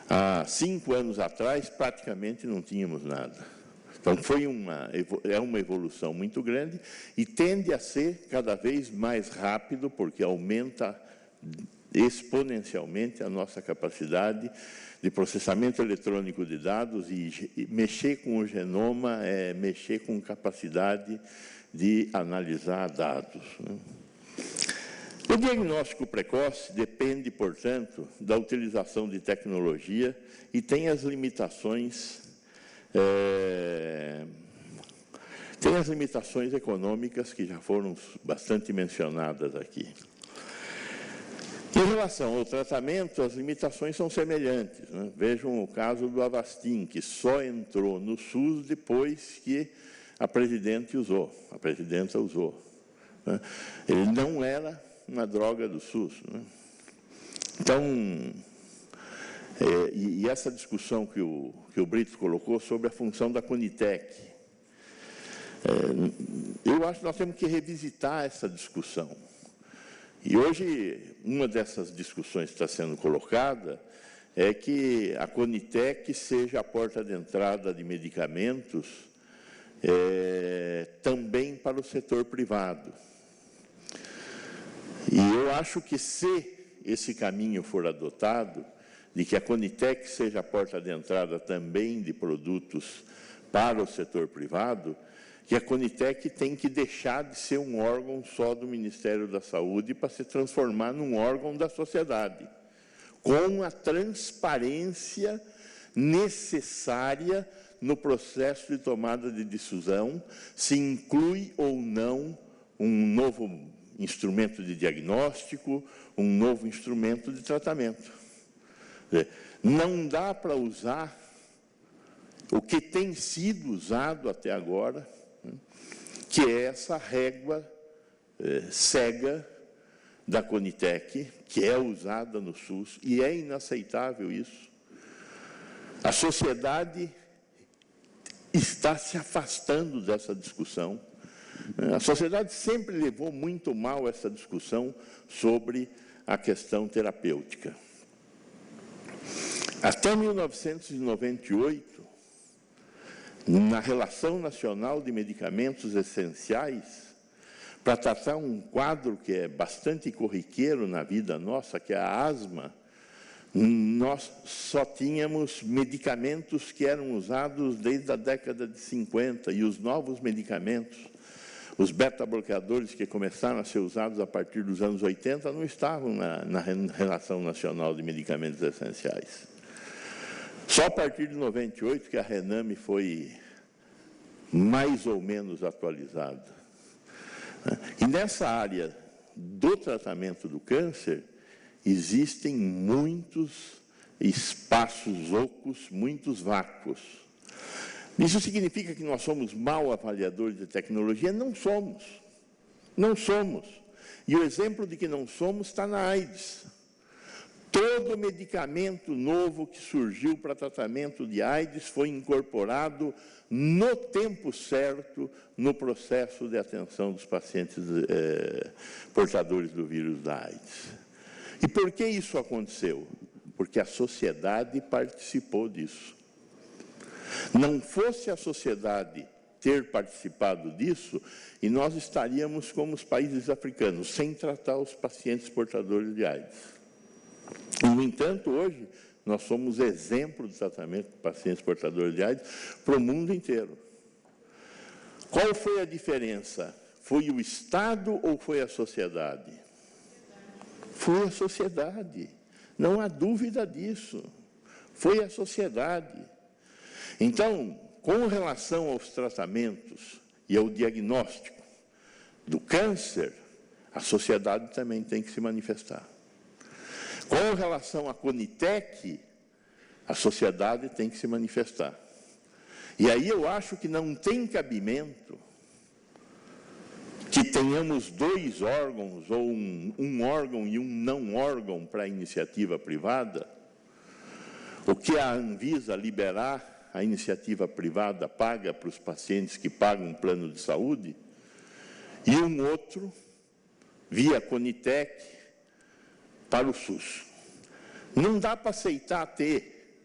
Há 5 anos atrás, praticamente não tínhamos nada. Então, é uma evolução muito grande e tende a ser cada vez mais rápido, porque aumenta exponencialmente a nossa capacidade de processamento eletrônico de dados, e mexer com o genoma é mexer com capacidade de analisar dados, né? O diagnóstico precoce depende, portanto, da utilização de tecnologia e tem as limitações econômicas que já foram bastante mencionadas aqui. Em relação ao tratamento, as limitações são semelhantes, né? Vejam o caso do Avastin, que só entrou no SUS depois que a presidenta usou, né? Ele não era uma droga do SUS, né? Então, e essa discussão que o Brito colocou sobre a função da Conitec, eu acho que nós temos que revisitar essa discussão. E hoje, uma dessas discussões que está sendo colocada é que a Conitec seja a porta de entrada de medicamentos também para o setor privado. E eu acho que, se esse caminho for adotado, de que a Conitec seja a porta de entrada também de produtos para o setor privado, que a Conitec tem que deixar de ser um órgão só do Ministério da Saúde para se transformar num órgão da sociedade, com a transparência necessária no processo de tomada de decisão, se inclui ou não um novo instrumento de diagnóstico, um novo instrumento de tratamento. Não dá para usar o que tem sido usado até agora, que é essa régua cega da Conitec, que é usada no SUS, e é inaceitável isso. A sociedade está se afastando dessa discussão. A sociedade sempre levou muito mal essa discussão sobre a questão terapêutica. Até 1998, na Relação Nacional de Medicamentos Essenciais, para tratar um quadro que é bastante corriqueiro na vida nossa, que é a asma, nós só tínhamos medicamentos que eram usados desde a década de 50, e os novos medicamentos, os beta-bloqueadores que começaram a ser usados a partir dos anos 80, não estavam na Relação Nacional de Medicamentos Essenciais. Só a partir de 98 que a RENAME foi mais ou menos atualizada. E nessa área do tratamento do câncer, existem muitos espaços ocos, muitos vácuos. Isso significa que nós somos mal avaliadores de tecnologia? Não somos. Não somos. E o exemplo de que não somos está na AIDS. Todo medicamento novo que surgiu para tratamento de AIDS foi incorporado no tempo certo no processo de atenção dos pacientes portadores do vírus da AIDS. E por que isso aconteceu? Porque a sociedade participou disso. Não fosse a sociedade ter participado disso, e nós estaríamos como os países africanos, sem tratar os pacientes portadores de AIDS. E, no entanto, hoje, nós somos exemplo de tratamento de pacientes portadores de AIDS para o mundo inteiro. Qual foi a diferença? Foi o Estado ou foi a sociedade? Foi a sociedade. Não há dúvida disso. Foi a sociedade. Então, com relação aos tratamentos e ao diagnóstico do câncer, a sociedade também tem que se manifestar. Com relação à Conitec, a sociedade tem que se manifestar. E aí eu acho que não tem cabimento que tenhamos dois órgãos, ou um órgão e um não órgão para a iniciativa privada, o que a Anvisa liberar a iniciativa privada paga para os pacientes que pagam um plano de saúde, e um outro, via Conitec, para o SUS. Não dá para aceitar ter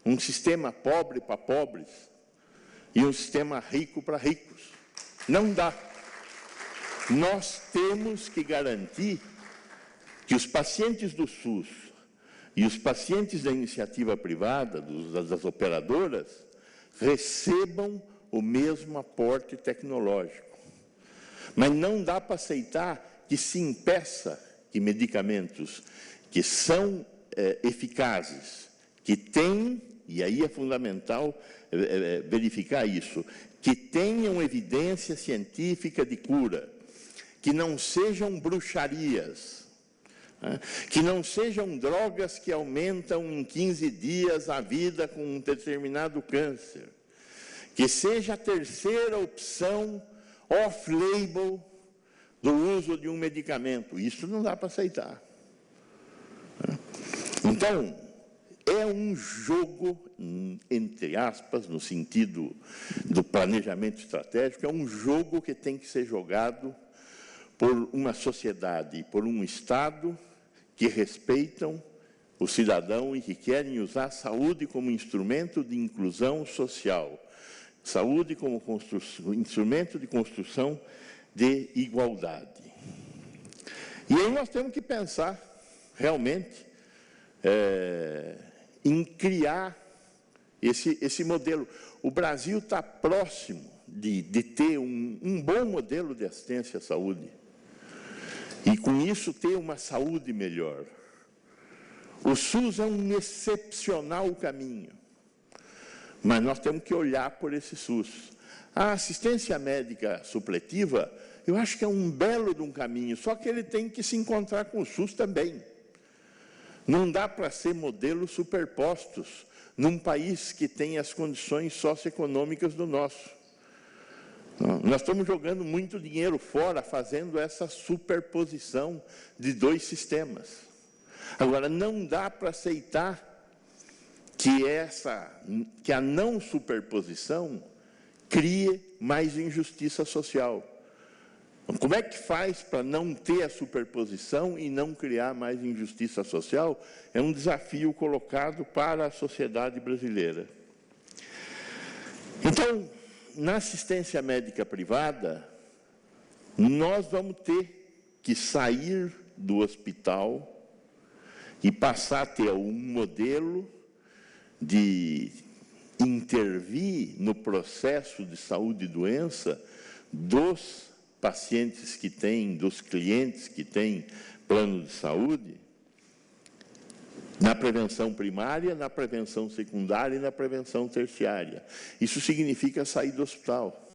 um sistema pobre para pobres e um sistema rico para ricos. Não dá. Nós temos que garantir que os pacientes do SUS e os pacientes da iniciativa privada, das operadoras, recebam o mesmo aporte tecnológico. Mas não dá para aceitar que se impeça que medicamentos que são eficazes, que têm, e aí é fundamental verificar isso, que tenham evidência científica de cura, que não sejam bruxarias, que não sejam drogas que aumentam em 15 dias a vida com um determinado câncer, que seja a terceira opção off-label do uso de um medicamento. Isso não dá para aceitar. Então, é um jogo, entre aspas, no sentido do planejamento estratégico, é um jogo que tem que ser jogado por uma sociedade, por um Estado que respeitam o cidadão e que querem usar a saúde como instrumento de inclusão social, saúde como instrumento de construção de igualdade. E aí nós temos que pensar, realmente, em criar esse modelo. O Brasil está próximo de ter um bom modelo de assistência à saúde. E, com isso, ter uma saúde melhor. O SUS é um excepcional caminho, mas nós temos que olhar por esse SUS. A assistência médica supletiva, eu acho que é um belo de um caminho, só que ele tem que se encontrar com o SUS também. Não dá para ser modelos superpostos num país que tem as condições socioeconômicas do nosso. Nós estamos jogando muito dinheiro fora, fazendo essa superposição de dois sistemas. Agora, não dá para aceitar que a não superposição crie mais injustiça social. Como é que faz para não ter a superposição e não criar mais injustiça social? É um desafio colocado para a sociedade brasileira. Então, na assistência médica privada, nós vamos ter que sair do hospital e passar a ter um modelo de intervir no processo de saúde e doença dos pacientes que têm, dos clientes que têm plano de saúde, na prevenção primária, na prevenção secundária e na prevenção terciária. Isso significa sair do hospital.